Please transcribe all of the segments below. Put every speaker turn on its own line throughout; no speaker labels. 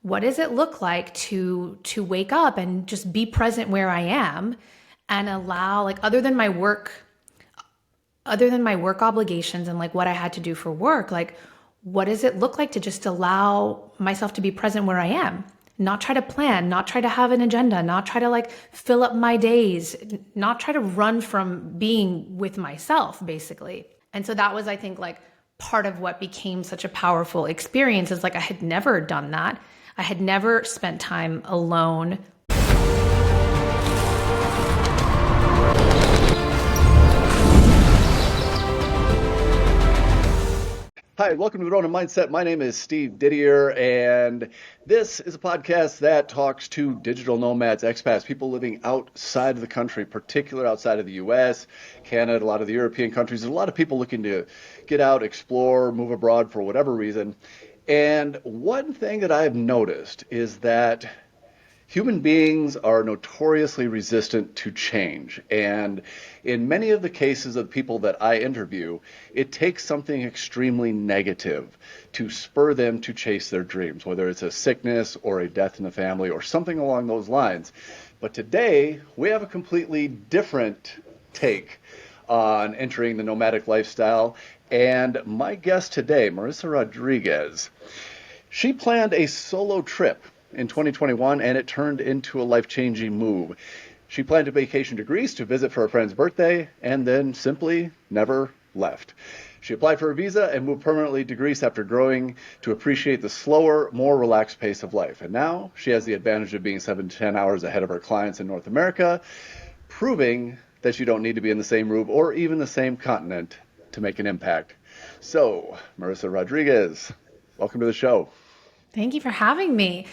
what does it look like to wake up and just be present where I am and allow, like, other than my work obligations and like what I had to do for work, like what does it look like to just allow myself to be present where I am? Not try to plan, not try to have an agenda, not try to like fill up my days, not try to run from being with myself, basically. And so that was, I think, like part of what became such a powerful experience is like I had never done that. I had never spent time alone.
Hi, welcome to the Ronin Mindset. My name is Steve Didier, and this is a podcast that talks to digital nomads, expats, people living outside of the country, particularly outside of the US, Canada, a lot of the European countries. There's a lot of people looking to get out, explore, move abroad for whatever reason. And one thing that I've noticed is that human beings are notoriously resistant to change. And in many of the cases of people that I interview, it takes something extremely negative to spur them to chase their dreams, whether it's a sickness or a death in the family or something along those lines. But today, we have a completely different take on entering the nomadic lifestyle. And my guest today, Marissa Rodriguez, she planned a solo trip in 2021, and it turned into a life-changing move. She planned a vacation to Greece to visit for a friend's birthday, and then simply never left. She applied for a visa and moved permanently to Greece after growing to appreciate the slower, more relaxed pace of life. And now she has the advantage of being 7 to 10 hours ahead of her clients in North America, proving that you don't need to be in the same room or even the same continent to make an impact. So, Marissa Rodriguez, welcome to the show.
Thank you for having me.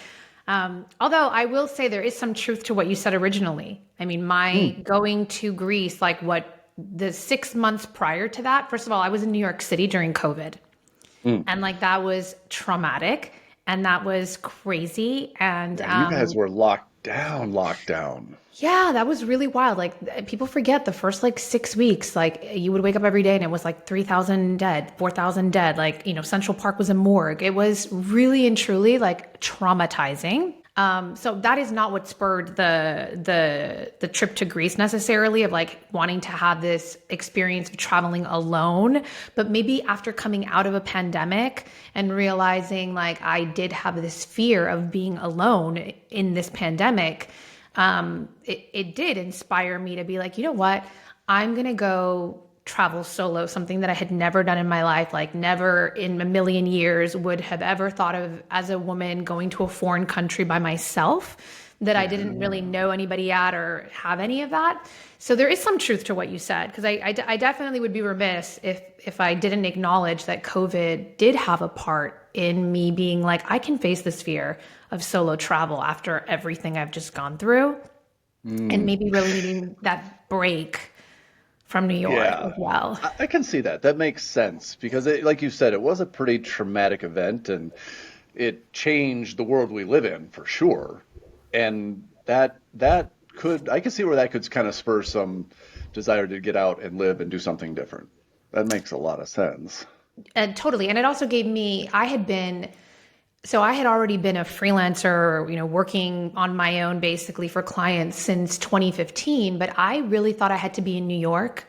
Although I will say there is some truth to what you said originally. I mean, my going to Greece, like the 6 months prior to that, first of all, I was in New York City during COVID. And like that was traumatic and that was crazy. And
Yeah, you guys were locked down.
yeah, that was really wild. Like people forget the first like 6 weeks, like you would wake up every day and it was like 3,000 dead, 4,000 dead. Like, Central Park was a morgue. It was really and truly like traumatizing. So that is not what spurred the trip to Greece necessarily, of like wanting to have this experience of traveling alone. But maybe after coming out of a pandemic and realizing like I did have this fear of being alone in this pandemic, it did inspire me to be like, you know what, I'm going to go travel solo, something that I had never done in my life, like never in a million years would have ever thought of as a woman going to a foreign country by myself that I didn't really know anybody at or have any of that. So there is some truth to what you said, because I definitely would be remiss if I didn't acknowledge that COVID did have a part in me being like, I can face this fear of solo travel after everything I've just gone through, and maybe really needing that break from New York as
Yeah,
well.
I can see that. That makes sense because, like you said, it was a pretty traumatic event and it changed the world we live in for sure. And I can see where that could kind of spur some desire to get out and live and do something different. That makes a lot of sense.
And totally. And it also gave me, I had already been a freelancer, working on my own basically for clients since 2015, but I really thought I had to be in New York,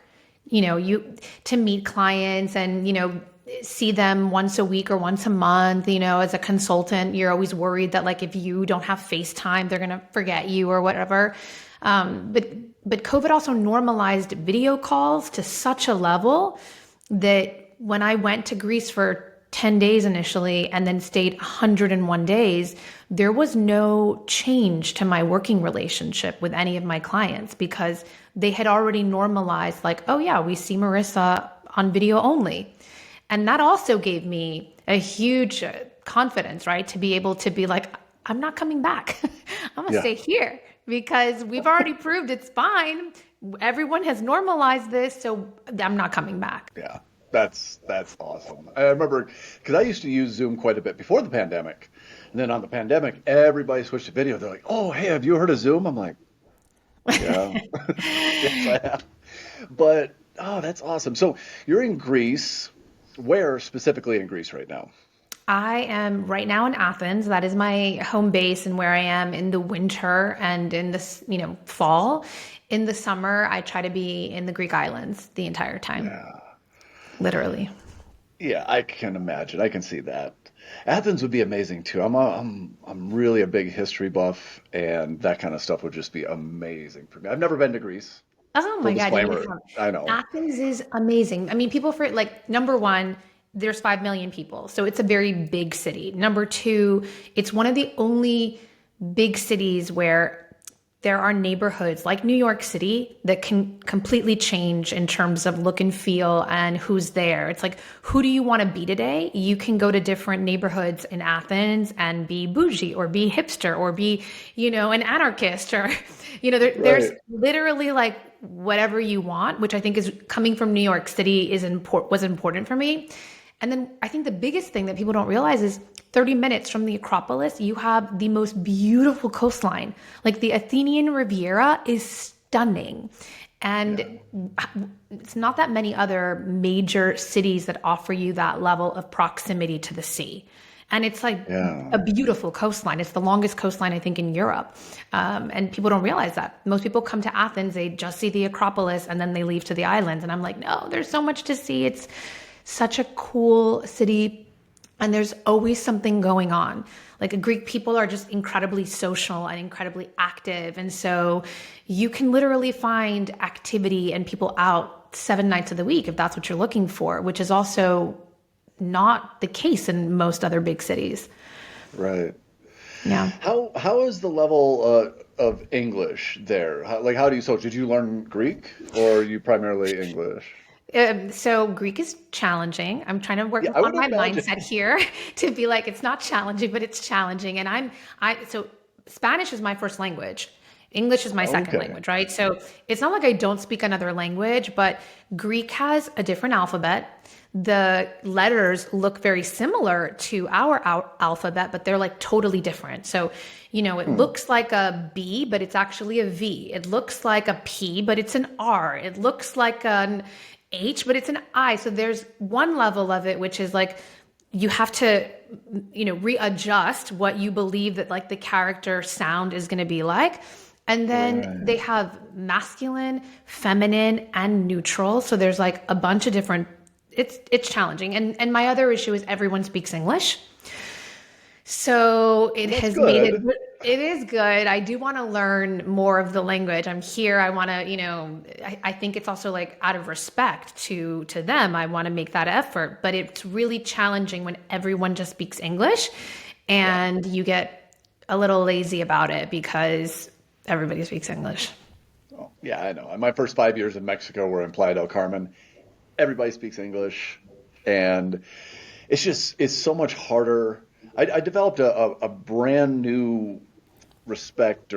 to meet clients and, see them once a week or once a month. As a consultant, you're always worried that like if you don't have FaceTime, they're going to forget you or whatever. But COVID also normalized video calls to such a level that when I went to Greece for 10 days initially and then stayed 101 days, there was no change to my working relationship with any of my clients because they had already normalized like, oh yeah, we see Marissa on video only. And that also gave me a huge confidence, right? To be able to be like, I'm not coming back. I'm gonna
Yeah.
stay here because we've already proved it's fine. Everyone has normalized this, so I'm not coming back.
Yeah. That's awesome. I remember because I used to use Zoom quite a bit before the pandemic. And then on the pandemic, everybody switched to video. They're like, "Oh, hey, have you heard of Zoom?" I'm like, "Yeah." Yes, I have. But oh, that's awesome. So you're in Greece. Where specifically in Greece right now?
I am right now in Athens. That is my home base and where I am in the winter and in this, fall. In the summer, I try to be in the Greek islands the entire time,
Yeah.
literally.
Yeah, I can imagine. I can see that. Athens would be amazing too. I'm really a big history buff, and that kind of stuff would just be amazing for me. I've never been to Greece.
Oh
Full
my God, you need to
disclaimer,
come.
I know.
Athens is amazing. I mean, people for like number one, there's 5 million people. So it's a very big city. Number two, it's one of the only big cities where there are neighborhoods like New York City that can completely change in terms of look and feel and who's there. It's like, who do you want to be today? You can go to different neighborhoods in Athens and be bougie or be hipster or be, an anarchist or, there's
Right.
literally like whatever you want, which I think is coming from New York City was important for me. And then I think the biggest thing that people don't realize is 30 minutes from the Acropolis, you have the most beautiful coastline. Like the Athenian Riviera is stunning.
Yeah.
And it's not that many other major cities that offer you that level of proximity to the sea. And it's like
Yeah.
a beautiful coastline. It's the longest coastline, I think, in Europe. And people don't realize that. Most people come to Athens, they just see the Acropolis, and then they leave to the islands. And I'm like, no, there's so much to see. It's such a cool city, and there's always something going on. Like Greek people are just incredibly social and incredibly active. And so you can literally find activity and people out 7 nights of the week if that's what you're looking for, which is also not the case in most other big cities.
Right.
Yeah.
How is the level of English there? How do you, so did you learn Greek or are you primarily English?
So Greek is challenging. I'm trying to work
Yeah, I
on
would
my mindset
imagine.
here to be like, it's not challenging, but it's challenging. And so Spanish is my first language. English is my second
Okay.
language, right? So it's not like I don't speak another language, but Greek has a different alphabet. The letters look very similar to our alphabet, but they're like totally different. So, it
Hmm.
looks like a B, but it's actually a V. It looks like a P, but it's an R. It looks like an H, but it's an I. So there's one level of it, which is like you have to, readjust what you believe that like the character sound is going to be like. And then
Right.
they have masculine, feminine, and neutral. So there's like a bunch of different, it's challenging. And my other issue is everyone speaks English. So it
Well, that's
has made it,
good.
it is good. I do want to learn more of the language. I'm here. I want to, I think it's also like out of respect to them. I want to make that effort, but it's really challenging when everyone just speaks English
Yeah.
and you get a little lazy about it because everybody speaks English.
Oh, yeah, I know. In my first 5 years in Mexico were in Playa del Carmen. Everybody speaks English, and it's so much harder. I developed a brand new respect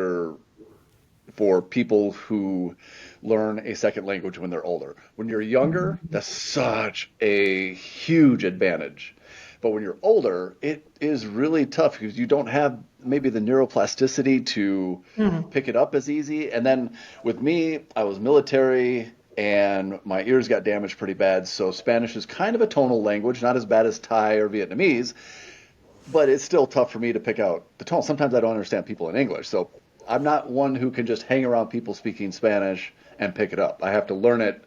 for people who learn a second language when they're older. When you're younger, that's such a huge advantage. But when you're older, it is really tough because you don't have maybe the neuroplasticity to
Mhm.
pick it up as easy. And then with me, I was military and my ears got damaged pretty bad. So Spanish is kind of a tonal language, not as bad as Thai or Vietnamese, but it's still tough for me to pick out the tone. Sometimes I don't understand people in English. So I'm not one who can just hang around people speaking Spanish and pick it up. I have to learn it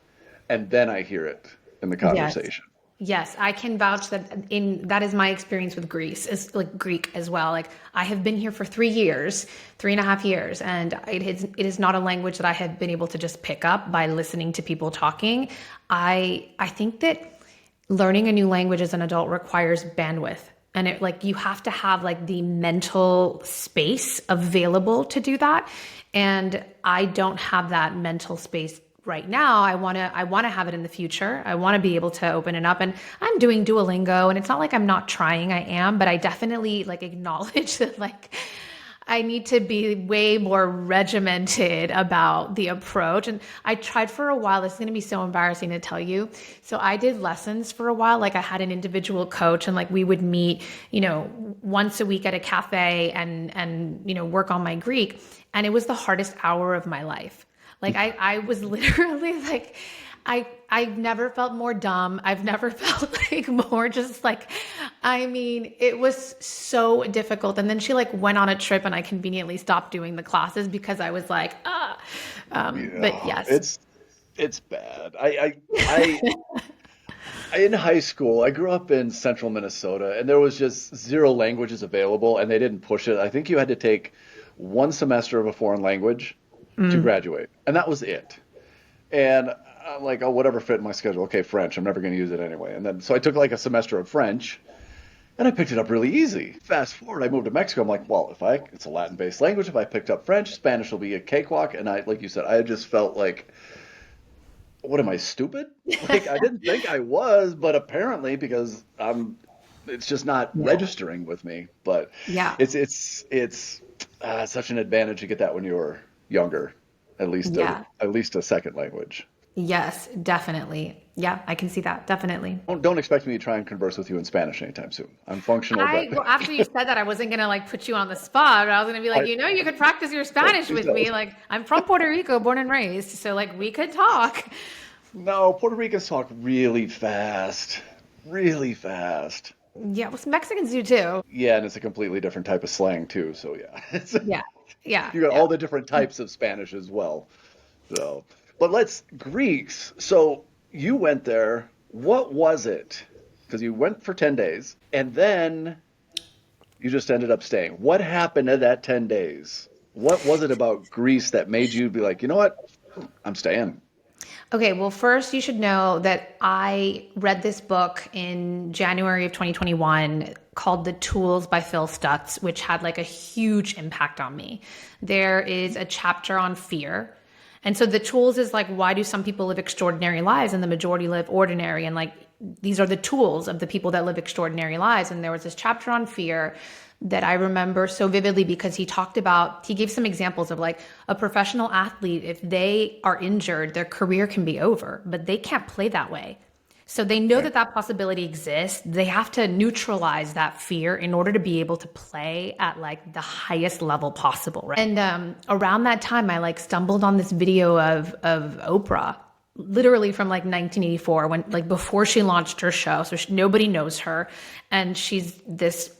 and then I hear it in the
Yes.
conversation.
Yes, I can vouch that is my experience with Greece, is like Greek as well. Like I have been here for 3 years, 3.5 years, and it is not a language that I have been able to just pick up by listening to people talking. I think that learning a new language as an adult requires bandwidth. And it like you have to have like the mental space available to do that. And I don't have that mental space right now. I want to have it in the future. I want to be able to open it up, and I'm doing Duolingo, and it's not like I'm not trying. I am, but I definitely like acknowledge that like I need to be way more regimented about the approach. And I tried for a while. This is going to be so embarrassing to tell you. So I did lessons for a while. Like I had an individual coach, and like we would meet, once a week at a cafe and work on my Greek. And it was the hardest hour of my life. Like I was literally like, I've never felt more dumb. I've never felt like more just like, I mean, it was so difficult. And then she like went on a trip and I conveniently stopped doing the classes because I was like, ah. But
Yeah,
yes.
it's bad. In high school, I grew up in central Minnesota, and there was just zero languages available, and they didn't push it. I think you had to take one semester of a foreign language to
Mm,
graduate, and that was it. And I'm like, oh, whatever fit in my schedule. Okay, French. I'm never going to use it anyway. And then so I took like a semester of French, and I picked it up really easy. Fast forward, I moved to Mexico. I'm like, well, it's a Latin-based language. If I picked up French, Spanish will be a cakewalk. And like you said, I just felt like, what am I, stupid? Like I didn't think I was, but apparently because it's just not
yeah.
registering with me. But
Yeah.
it's such an advantage to get that when you were younger,
Yeah.
at least a second language.
Yes, definitely. Yeah, I can see that. Definitely.
Don't expect me to try and converse with you in Spanish anytime soon. I'm functional, but
Well, after you said that, I wasn't gonna like put you on the spot, but I was gonna be like,
I
you could practice your
no,
Spanish
please
with me.
don't.
Like, I'm from Puerto Rico, born and raised, so like we could talk.
No, Puerto Ricans talk really fast, really fast.
Yeah, well, Mexicans do too.
Yeah, and it's a completely different type of slang too. So yeah,
Yeah, yeah,
you got
yeah.
all the different types of Spanish as well. So, but let's Greeks. So you went there. What was it? Because you went for 10 days and then you just ended up staying. What happened in that 10 days? What was it about Greece that made you be like, you know what? I'm staying.
Okay, well, first you should know that I read this book in January of 2021 called The Tools by Phil Stutz, which had like a huge impact on me. There is a chapter on fear. And so the tools is like, why do some people live extraordinary lives and the majority live ordinary? And like, these are the tools of the people that live extraordinary lives. And there was this chapter on fear that I remember so vividly because he gave some examples of like a professional athlete, if they are injured, their career can be over, but they can't play that way. So they know
Right.
that that possibility exists. They have to neutralize that fear in order to be able to play at like the highest level possible. Right. And around that time, I like stumbled on this video of Oprah, literally from like 1984, when like before she launched her show. So nobody knows her, and she's this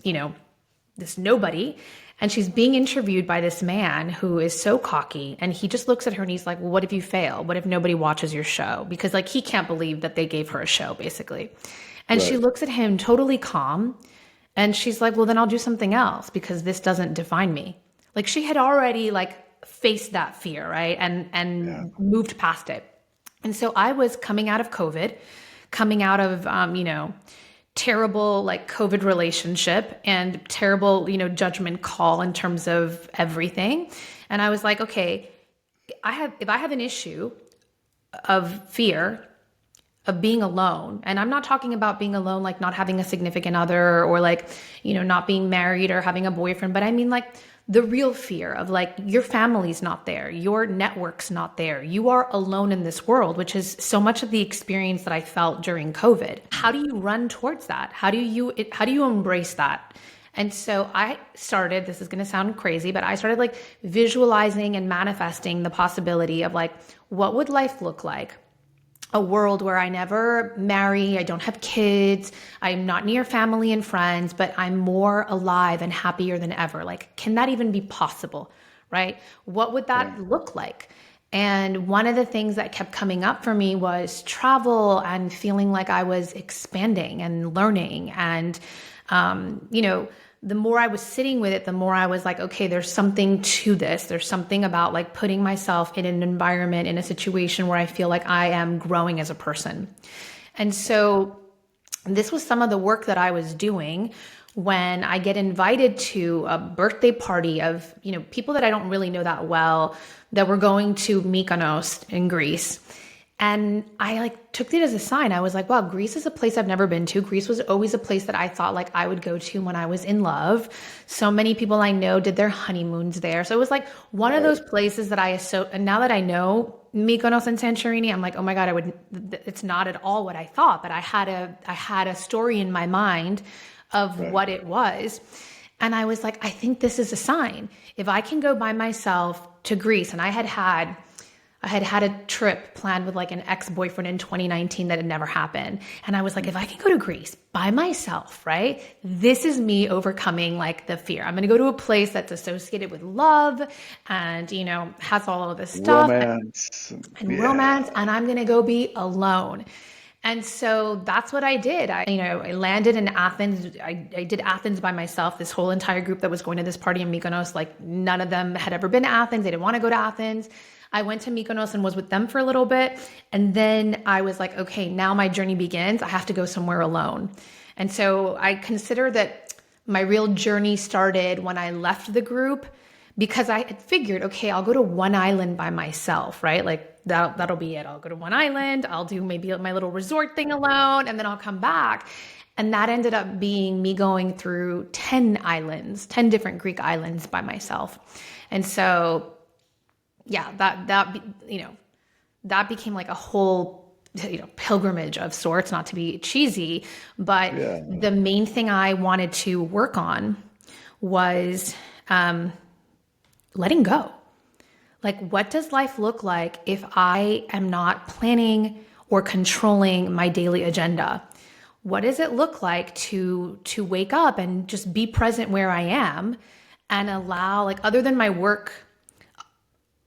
nobody. And she's being interviewed by this man who is so cocky. And he just looks at her and he's like, well, what if you fail? What if nobody watches your show? Because like he can't believe that they gave her a show, basically. And she
Right.
looks at him totally calm. And she's like, well, then I'll do something else because this doesn't define me. Like she had already like faced that fear, right?
Yeah.
And moved past it. And so I was coming out of COVID, coming out of, terrible like COVID relationship and terrible, judgment call in terms of everything. And I was like, okay, if I have an issue of fear of being alone, and I'm not talking about being alone, like not having a significant other or like, not being married or having a boyfriend, but I mean like the real fear of like your family's not there, your network's not there, you are alone in this world, which is so much of the experience that I felt during COVID. How do you run towards that? How do you embrace that? And so I started, this is going to sound crazy, but I started like visualizing and manifesting the possibility of like, what would life look like? A world where I never marry, I don't have kids, I'm not near family and friends, but I'm more alive and happier than ever. Like, can that even be possible, right? What would
Right.
that look like? And one of the things that kept coming up for me was travel and feeling like I was expanding and learning. And, the more I was sitting with it, the more I was like, okay, there's something to this. There's something about like putting myself in an environment, in a situation where I feel like I am growing as a person. And so this was some of the work that I was doing when I get invited to a birthday party of, people that I don't really know that well, that were going to Mykonos in Greece. And I like took it as a sign. I was like, wow, Greece is a place I've never been to. Greece was always a place that I thought like I would go to when I was in love. So many people I know did their honeymoons there. So it was like one of
Right.
those places that and now that I know Mykonos and Santorini, I'm like, oh my God, it's not at all what I thought, but I had a story in my mind of
Right.
what it was. And I was like, I think this is a sign. If I can go by myself to Greece, and I had had a trip planned with like an ex-boyfriend in 2019 that had never happened. And I was like, if I can go to Greece by myself, right? This is me overcoming like the fear. I'm going to go to a place that's associated with love and, has all of this stuff
Romance.
and
Yeah.
romance, and I'm going to go be alone. And so that's what I did. I landed in Athens. I did Athens by myself. This whole entire group that was going to this party in Mykonos, like none of them had ever been to Athens. They didn't want to go to Athens. I went to Mykonos and was with them for a little bit. And then I was like, okay, now my journey begins. I have to go somewhere alone. And so I consider that my real journey started when I left the group, because I had figured, okay, I'll go to one island by myself, right? Like that'll be it. I'll go to one island. I'll do maybe my little resort thing alone, and then I'll come back. And that ended up being me going through 10 islands, 10 different Greek islands by myself. And so, yeah, that became like a whole, pilgrimage of sorts, not to be cheesy, but
Yeah.
the main thing I wanted to work on was, letting go. Like, what does life look like if I am not planning or controlling my daily agenda? What does it look like to wake up and just be present where I am and allow, like, other than my work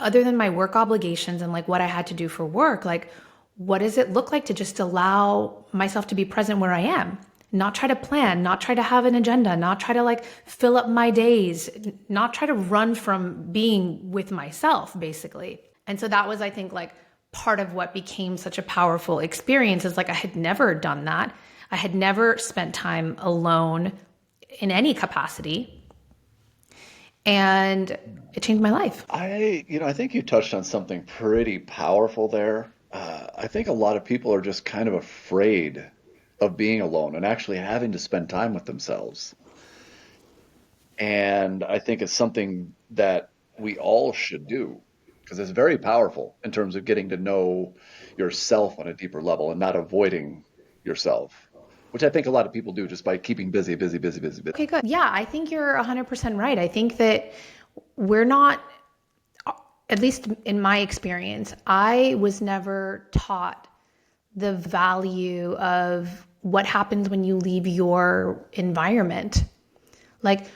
obligations and like what I had to do for work, like, what does it look like to just allow myself to be present where I am? Not try to plan, not try to have an agenda, not try to like fill up my days, not try to run from being with myself, basically. And so that was, I think, like part of what became such a powerful experience, is like I had never done that. I had never spent time alone in any capacity. And it changed my life.
I think you touched on something pretty powerful there. I think a lot of people are just kind of afraid of being alone and actually having to spend time with themselves. And I think it's something that we all should do, because it's very powerful in terms of getting to know yourself on a deeper level and not avoiding yourself, which I think a lot of people do just by keeping busy, busy, busy, busy, busy.
Okay, good. Yeah, I think you're 100% right. I think that we're not, at least in my experience, I was never taught the value of what happens when you leave your environment. Like,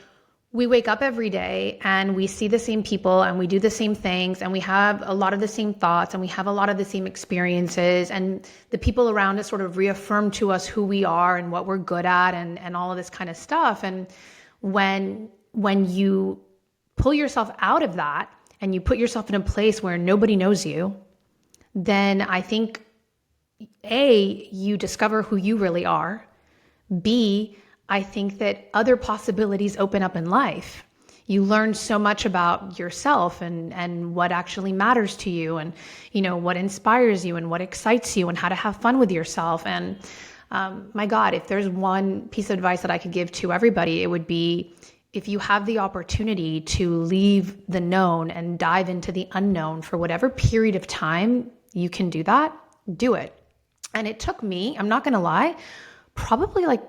we wake up every day and we see the same people and we do the same things and we have a lot of the same thoughts and we have a lot of the same experiences, and the people around us sort of reaffirm to us who we are and what we're good at and all of this kind of stuff. And when you pull yourself out of that and you put yourself in a place where nobody knows you, then I think A, you discover who you really are. B, I think that other possibilities open up in life. You learn so much about yourself and what actually matters to you, and what inspires you and what excites you and how to have fun with yourself. And my God, if there's one piece of advice that I could give to everybody, it would be, if you have the opportunity to leave the known and dive into the unknown for whatever period of time you can do that, do it. And it took me, I'm not going to lie, probably like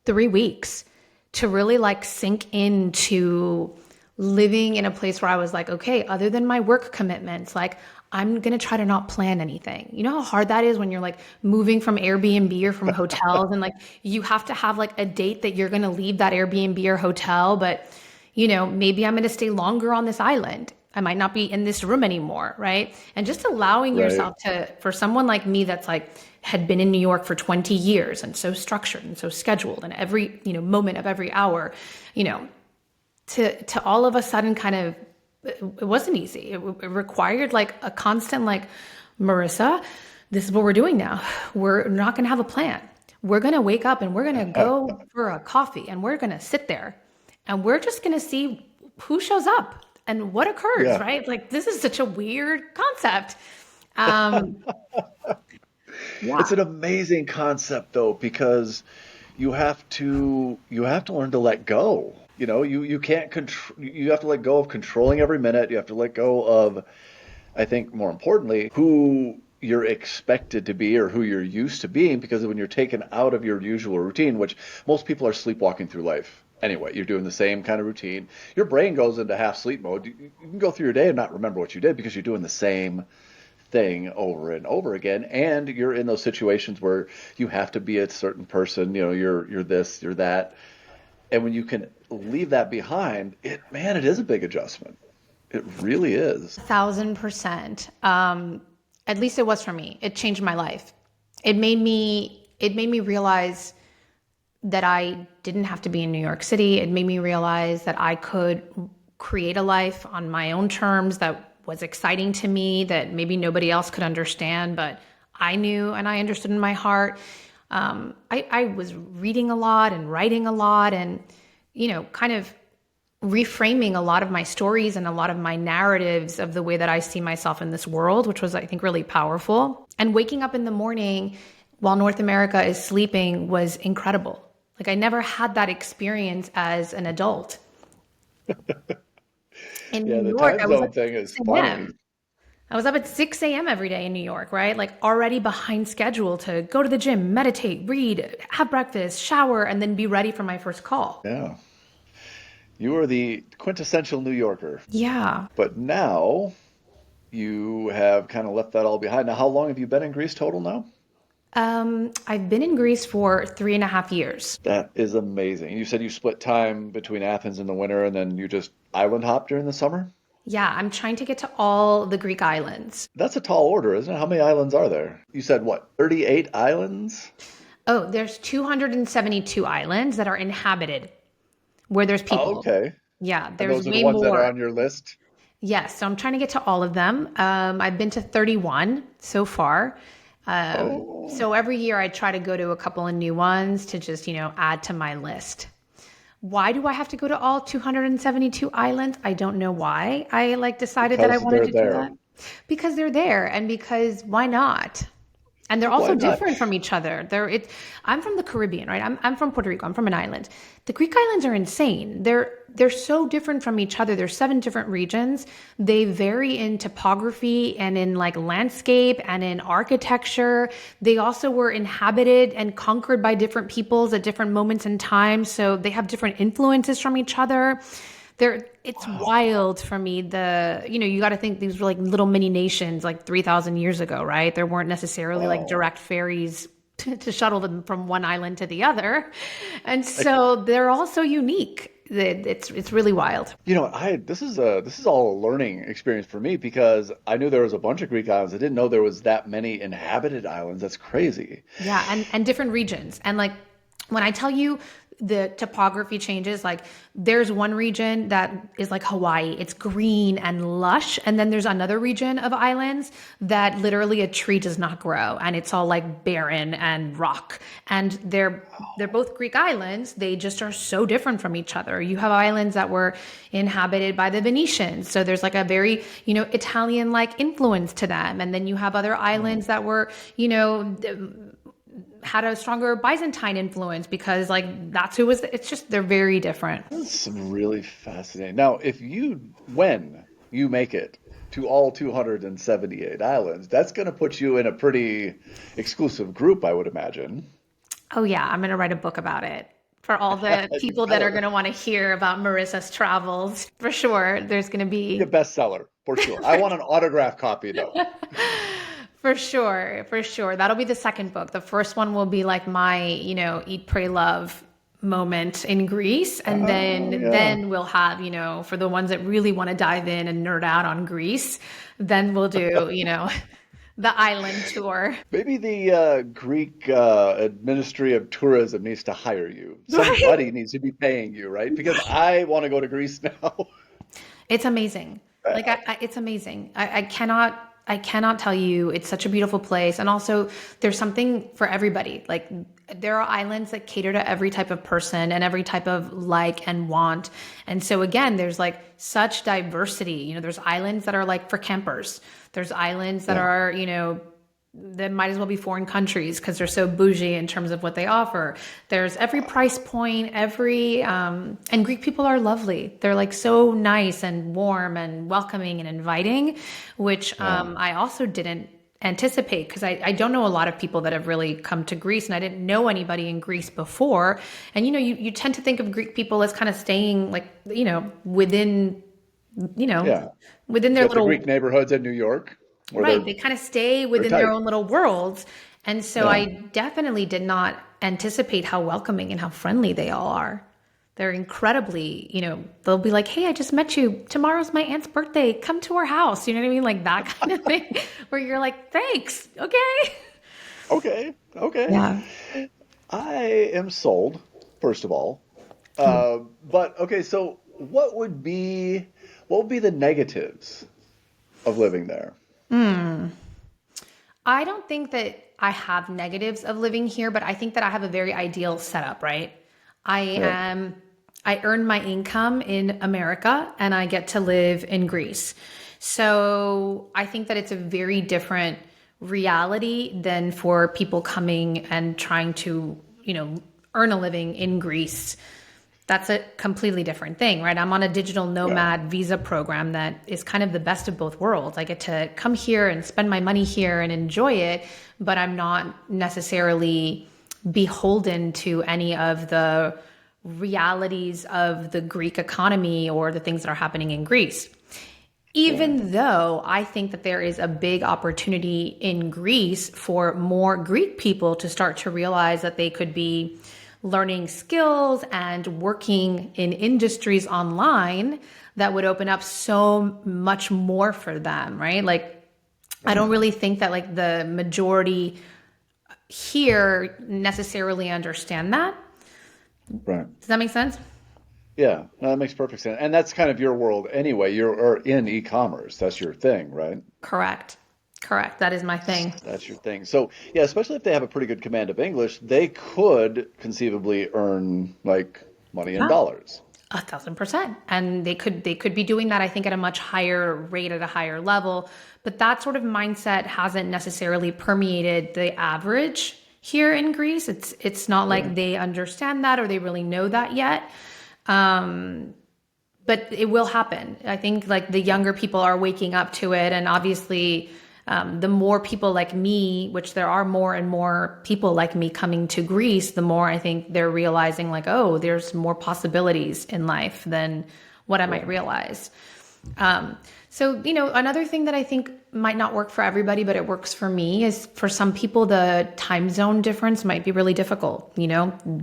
3 weeks to really like sink into living in a place where I was like, okay, other than my work commitments, like I'm going to try to not plan anything. You know how hard that is when you're like moving from Airbnb or from hotels, and like you have to have like a date that you're going to leave that Airbnb or hotel, but maybe I'm going to stay longer on this island. I might not be in this room anymore, right? And just allowing
Right.
yourself to, for someone like me that's like had been in New York for 20 years and so structured and so scheduled, and every moment of every hour, to all of a sudden kind of, it wasn't easy. It required like a constant like, Marissa, this is what we're doing now. We're not going to have a plan. We're going to wake up and we're going to go for a coffee and we're going to sit there and we're just going to see who shows up and what occurs,
Yeah.
right? Like, this is such a weird concept. Um, yeah.
It's an amazing concept though, because you have to learn to let go. You can't control, you have to let go of controlling every minute. You have to let go of, I think more importantly, who you're expected to be or who you're used to being, because when you're taken out of your usual routine, which most people are sleepwalking through life anyway, you're doing the same kind of routine. Your brain goes into half sleep mode. You can go through your day and not remember what you did because you're doing the same thing over and over again. And you're in those situations where you have to be a certain person, you're this, you're that. And when you can leave that behind, it is a big adjustment. It really is.
1,000%. At least it was for me. It changed my life. It made me realize that I didn't have to be in New York City. It made me realize that I could create a life on my own terms that was exciting to me, that maybe nobody else could understand, but I knew and I understood in my heart. I was reading a lot and writing a lot and, kind of reframing a lot of my stories and a lot of my narratives of the way that I see myself in this world, which was, I think, really powerful. And waking up in the morning while North America is sleeping was incredible. Like I never had that experience as an adult. In
Yeah,
New
the
York,
time
I was
zone
up
thing
at
is
6
funny.
a.m. I was up at 6 a.m. every day in New York, right? Like already behind schedule to go to the gym, meditate, read, have breakfast, shower, and then be ready for my first call.
Yeah. You are the quintessential New Yorker.
Yeah.
But now you have kind of left that all behind. Now, how long have you been in Greece total now?
I've been in Greece for 3.5 years.
That is amazing. You said you split time between Athens in the winter and then you just island hop during the summer?
Yeah, I'm trying to get to all the Greek islands.
That's a tall order, isn't it? How many islands are there? You said what, 38 islands?
Oh, there's 272 islands that are inhabited where there's
Oh,
people.
okay.
Yeah,
And
there's
those are the
way
ones that are
more.
on your list?
Yes, so I'm trying to get to all of them. I've been to 31 so far.
Oh,
So every year I try to go to a couple of new ones to just, add to my list. Why do I have to go to all 272 islands? I don't know why I decided that I
because
wanted
they're
to do
there.
that. Because they're there and because why not? And they're
Why
also
not?
different from each other. I'm from the Caribbean, right? I'm from Puerto Rico. I'm from an island. The Greek islands are insane. They're so different from each other. There's 7 different regions. They vary in topography and in landscape and in architecture. They also were inhabited and conquered by different peoples at different moments in time. So they have different influences from each other. It's wild for me. You got to think these were like little mini nations like 3,000 years ago, right? There weren't necessarily like
Wow.
direct ferries to shuttle them from one island to the other. And so they're all so unique. It's really wild.
I this is all a learning experience for me because I knew there was a bunch of Greek islands. I didn't know there was that many inhabited islands. That's crazy.
Yeah, and different regions. And when I tell you the topography changes, there's one region that is like Hawaii. It's green and lush. And then there's another region of islands that literally a tree does not grow and it's all like barren and rock. And they're both Greek islands. They just are so different from each other. You have islands that were inhabited by the Venetians. So there's like a very, Italian like influence to them. And then you have other islands that were, had a stronger Byzantine influence because that's who was, it's just, they're very different.
That's really fascinating. Now, when you make it to all 278 islands, that's going to put you in a pretty exclusive group, I would imagine.
Oh yeah, I'm going to write a book about it for all the
You
people that are going
better
to want to hear about Marissa's travels. For sure, there's going to
be a
be
bestseller for sure. I want an autograph copy though.
for sure, for sure. That'll be the second book. The first one will be like my, eat, pray, love moment in Greece. And
Oh
then
yeah.
then we'll have, for the ones that really want to dive in and nerd out on Greece, then we'll do, the island tour.
Maybe the Greek Ministry of Tourism needs to hire you.
Right?
Somebody needs to be paying you, right? Because I want to go to Greece now.
It's amazing. It's amazing. I cannot tell you. It's such a beautiful place. And also there's something for everybody. Like there are islands that cater to every type of person and every type of like and want. And so again, there's such diversity. There's islands that are for campers. There's islands that
Yeah.
are, that might as well be foreign countries because they're so bougie in terms of what they offer. There's every price point, and Greek people are lovely. They're so nice and warm and welcoming and inviting, which
Yeah.
I also didn't anticipate because I don't know a lot of people that have really come to Greece and I didn't know anybody in Greece before. And, you tend to think of Greek people as kind of staying within, you know,
Yeah.
within
You
their
got the Greek
little.
neighborhoods in New York. or
Right. They kind of stay
they're
within their
tight.
own little worlds. And so
Yeah.
I definitely did not anticipate how welcoming and how friendly they all are. They're incredibly, they'll be like, hey, I just met you. Tomorrow's my aunt's birthday. Come to our house. You know what I mean? Like that kind of thing where you're like, thanks. Okay.
Okay. Okay.
Yeah.
I am sold, first of all. But okay, so what would be the negatives of living there?
I don't think that I have negatives of living here, but I think that I have a very ideal setup, right? I
Yeah.
am, I earn my income in America and I get to live in Greece. So I think that it's a very different reality than for people coming and trying to, earn a living in Greece. That's a completely different thing, right? I'm on a digital
Yeah.
nomad visa program that is kind of the best of both worlds. I get to come here and spend my money here and enjoy it, but I'm not necessarily beholden to any of the realities of the Greek economy or the things that are happening in Greece.
Right.
Even though I think that there is a big opportunity in Greece for more Greek people to start to realize that they could be learning skills and working in industries online that would open up so much more for them, right? Like, I don't really think that like the majority here necessarily understand that.
Right.
Does that make sense?
Yeah, no, that makes perfect sense. And that's kind of your world anyway. You're in e-commerce. That's your thing, right?
Correct. Correct. That is my thing.
That's your thing. So, yeah, especially if they have a pretty good command of English, they could conceivably earn like money in
Yeah.
dollars.
1,000%. And they could be doing that, I think, at a much higher rate, at a higher level. But that sort of mindset hasn't necessarily permeated the average here in Greece. It's not
Yeah.
like they understand that or they really know that yet. But it will happen. I think like the younger people are waking up to it. And obviously, the more people like me, which there are more and more people like me coming to Greece, the more I think they're realizing like, oh, there's more possibilities in life than what I might
Right.
realize. So, another thing that I think might not work for everybody, but it works for me is for some people, the time zone difference might be really difficult.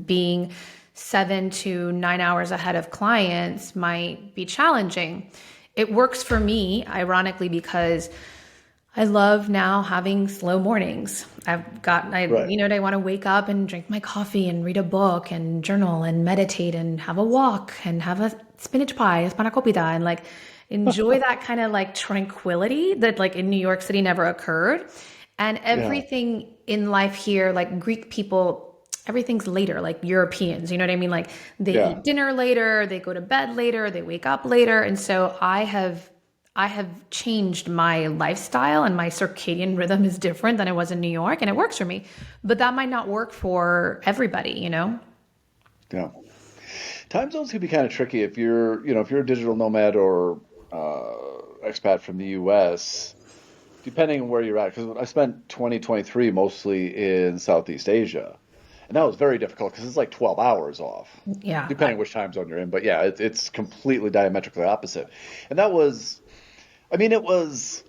Being 7 to 9 hours ahead of clients might be challenging. It works for me, ironically, because I love now having slow mornings.
Right.
I want to wake up and drink my coffee and read a book and journal and meditate and have a walk and have a spinach pie, a spanakopita, and like enjoy that kind of like tranquility that like in New York City never occurred. And
Yeah.
everything in life here, like Greek people, everything's later, like Europeans, you know what I mean? Like they
Yeah.
eat dinner later, they go to bed later, they wake up later. And so I have changed my lifestyle and my circadian rhythm is different than it was in New York and it works for me. But that might not work for everybody.
Yeah. Time zones can be kind of tricky if you're a digital nomad or expat from the US, depending on where you're at. Because I spent 2023 mostly in Southeast Asia, and that was very difficult because it's like 12 hours off,
Yeah.
depending which time zone you're in. But yeah, it's completely diametrically opposite. And that was, I mean, it was,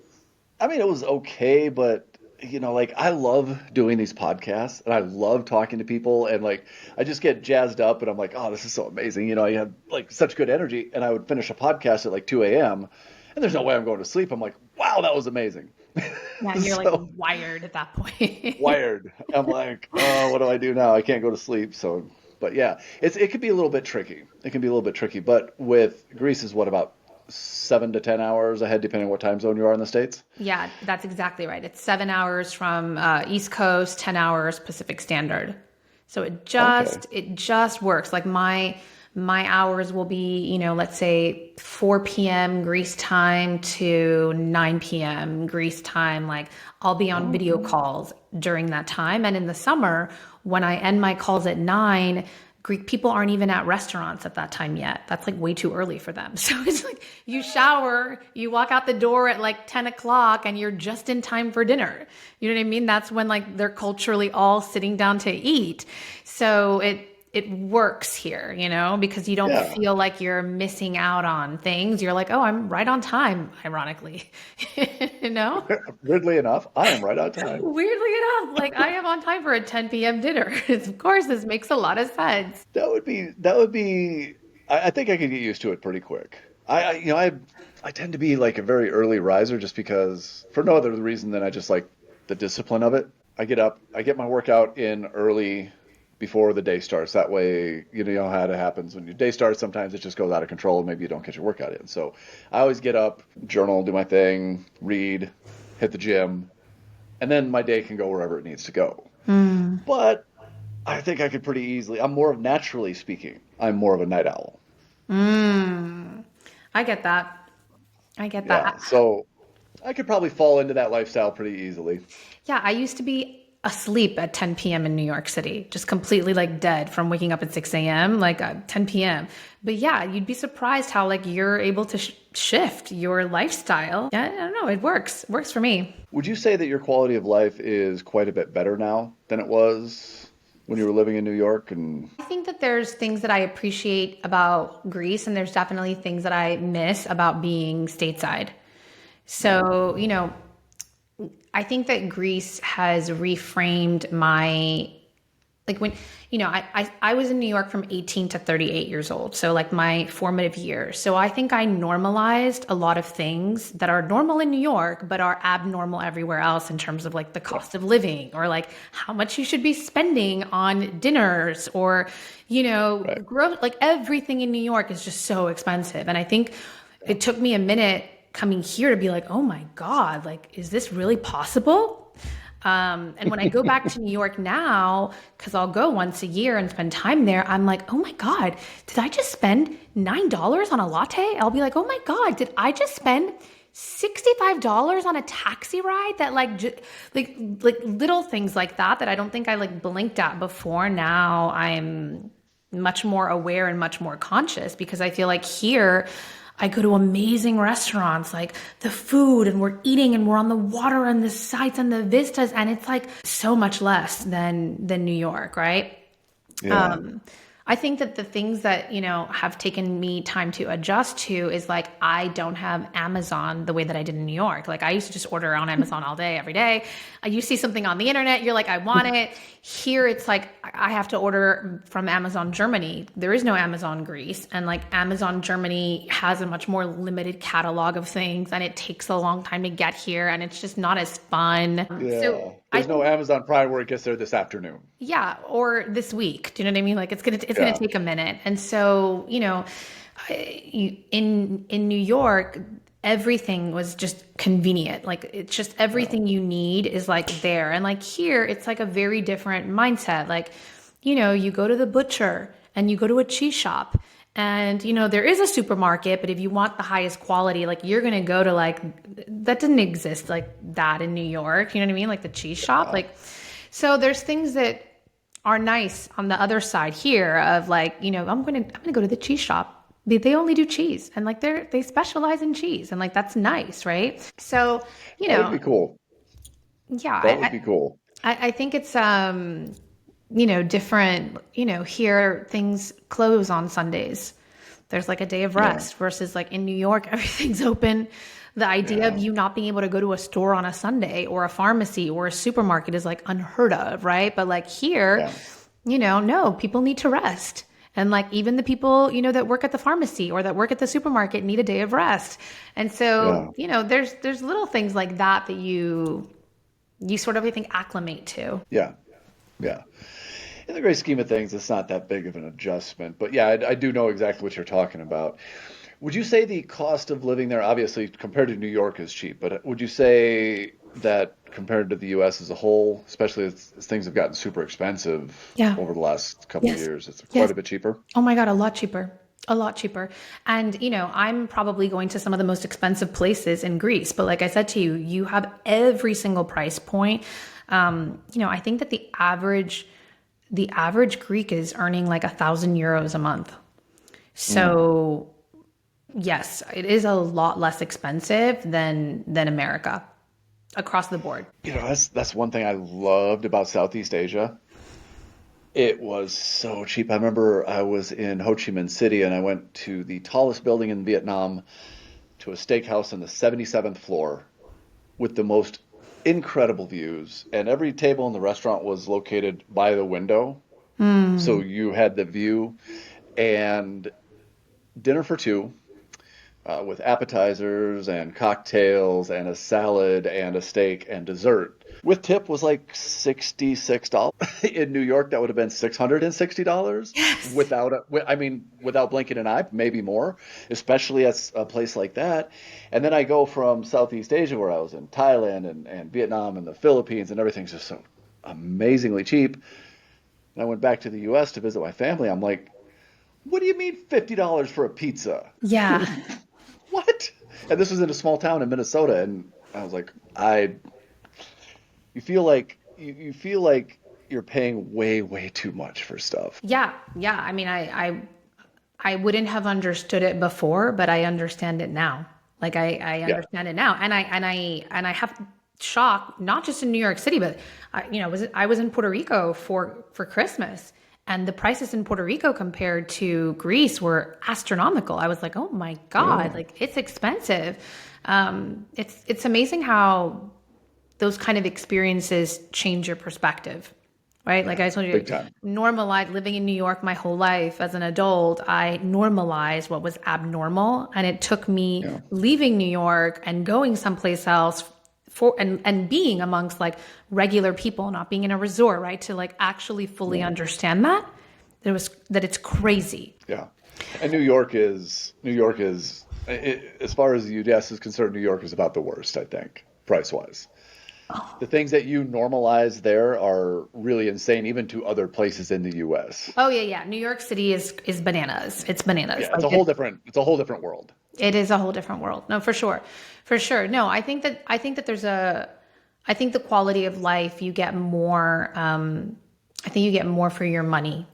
it was okay, but like I love doing these podcasts and I love talking to people and like I just get jazzed up and I'm like, oh, this is so amazing. I have like such good energy and I would finish a podcast at like 2 a.m. and there's no way I'm going to sleep. I'm like, wow, that was amazing.
Yeah, and you're like
So
wired at that point.
wired. I'm like, oh, what do I do now? I can't go to sleep. So, but yeah, it could be a little bit tricky. It can be a little bit tricky. But with Greece is what about 7 to 10 hours ahead, depending on what time zone you are in the States?
Yeah, that's exactly right. It's 7 hours from East Coast, 10 hours Pacific Standard. So it
Okay.
just it just works. Like my hours will be, let's say 4 p.m. Greece time to 9 p.m. Greece time. Like I'll be on video
Okay.
calls during that time. And in the summer, when I end my calls at 9, Greek people aren't even at restaurants at that time yet. That's like way too early for them. So it's like you shower, you walk out the door at like 10 o'clock and you're just in time for dinner. You know what I mean? That's when like they're culturally all sitting down to eat. So it it works here, because you don't
Yeah.
feel like you're missing out on things. You're like, oh, I'm right on time, ironically, you know?
Weirdly enough, I am right on time.
Weirdly enough, like I am on time for a 10 p.m. dinner. Of course, this makes a lot of sense.
That would be, I think I could get used to it pretty quick. I tend to be like a very early riser just because, for no other reason than I just like the discipline of it. I get up, I get my workout in early before the day starts. That way, you know how it happens when your day starts. Sometimes it just goes out of control and maybe you don't get your workout in. So I always get up, journal, do my thing, read, hit the gym, and then my day can go wherever it needs to go. But I think I could pretty easily. Naturally speaking, I'm more of a night owl.
I get that. I get
Yeah,
that.
so I could probably fall into that lifestyle pretty easily.
Yeah, I used to be asleep at 10 p.m. in New York City, just completely like dead from waking up at 6 a.m., like 10 p.m. But yeah, you'd be surprised how like you're able to shift your lifestyle. Yeah, I don't know. It works for me.
Would you say that your quality of life is quite a bit better now than it was when you were living in New York? And
I think that there's things that I appreciate about Greece, and there's definitely things that I miss about being stateside. So, I think that Greece has reframed my like when I was in New York from 18 to 38 years old, so like my formative years. So I think I normalized a lot of things that are normal in New York but are abnormal everywhere else in terms of like the
yeah,
cost of living, or like how much you should be spending on dinners, or
right.
like everything in New York is just so expensive. And I think
Yeah.
it took me a minute coming here to be like, oh my God, like, is this really possible? And when I go back to New York now, because I'll go once a year and spend time there, I'm like, oh my God, did I just spend $9 on a latte? I'll be like, oh my God, did I just spend $65 on a taxi ride? That like little things like that I don't think I like blinked at before. Now I'm much more aware and much more conscious, because I feel like here I go to amazing restaurants, like the food, and we're eating and we're on the water and the sights and the vistas, and it's like so much less than New York, right?
Yeah.
I think that the things that, have taken me time to adjust to is like, I don't have Amazon the way that I did in New York. Like I used to just order on Amazon all day, every day. You see something on the internet, you're like, I want it. Here it's like, I have to order from Amazon Germany. There is no Amazon Greece. And like Amazon Germany has a much more limited catalog of things, and it takes a long time to get here, and it's just not as fun. So
Yeah.
I
There's no
think,
Amazon Prime where it gets there this afternoon.
yeah, or this week. Do you know what I mean? Like it's gonna
Yeah.
take a minute. And so, in New York, everything was just convenient. Like it's just
Yeah.
everything you need is like there. And like here, it's like a very different mindset. Like, you go to the butcher and you go to a cheese shop. And there is a supermarket, but if you want the highest quality, like you're gonna go to like that didn't exist like that in New York. You know what I mean? Like the cheese shop.
Yeah.
Like so there's things that are nice on the other side here of like, I'm gonna go to the cheese shop. They only do cheese, and like they specialize in cheese, and like that's nice, right? So, you
That would
know,
be cool.
yeah,
That would be cool.
I think it's different, here things close on Sundays. There's like a day of
Yeah.
rest versus like in New York, everything's open. The idea of
Yeah.
you not being able to go to a store on a Sunday or a pharmacy or a supermarket is like unheard of, right? But like here,
Yeah.
no, people need to rest. And like even the people, that work at the pharmacy or that work at the supermarket need a day of rest. And
Yeah.
so, there's little things like that you sort of, I think, acclimate to.
Yeah. Yeah. In the great scheme of things, it's not that big of an adjustment. But yeah, I do know exactly what you're talking about. Would you say the cost of living there, obviously compared to New York, is cheap, but would you say that compared to the US as a whole, especially as things have gotten super expensive
Yeah.
over the last couple of
Yes.
years, it's quite
Yes.
a bit cheaper?
Oh my God, a lot cheaper. A lot cheaper. And, I'm probably going to some of the most expensive places in Greece. But like I said to you, you have every single price point. I think that the average Greek is earning like €1,000 a month.
Mm.
So yes, it is a lot less expensive than America across the board.
That's one thing I loved about Southeast Asia. It was so cheap. I remember I was in Ho Chi Minh City and I went to the tallest building in Vietnam to a steakhouse on the 77th floor with the most incredible views. And every table in the restaurant was located by the window. So you had the view and dinner for two with appetizers and cocktails and a salad and a steak and dessert. With tip was like $66. In New York, that would have been $660
Yes.
without, I mean, without blinking an eye, maybe more, especially at a place like that. And then I go from Southeast Asia, where I was in Thailand and Vietnam and the Philippines, and everything's just so amazingly cheap. And I went back to the US to visit my family. I'm like, what do you mean $50 for a pizza?
Yeah.
What? And this was in a small town in Minnesota, and I was like, you feel like you feel like you're paying way too much for stuff.
Yeah. Yeah. I mean, I wouldn't have understood it before, but I understand it now. Like I
Yeah,
understand it now. And I have shock, not just in New York City, but I was in Puerto Rico for Christmas, and the prices in Puerto Rico compared to Greece were astronomical. I was like, oh my God,
really,
like it's expensive. It's amazing how those kind of experiences change your perspective, right? Like I told you,
big time.
normalize living in New York my whole life as an adult. I normalized what was abnormal. And it took me
Yeah,
leaving New York and going someplace else and being amongst like regular people, not being in a resort, right? To like actually fully
yeah,
understand that it's crazy.
yeah. And as far as the U.S. is concerned, New York is about the worst, I think, price wise. The things that you normalize there are really insane, even to other places in the U.S.
Oh yeah, yeah. New York City is bananas. It's bananas.
Yeah,
Like
it's a whole different world.
it is a whole different world. No, for sure. For sure. No, I think that I think the quality of life you get more, I think you get more for your money.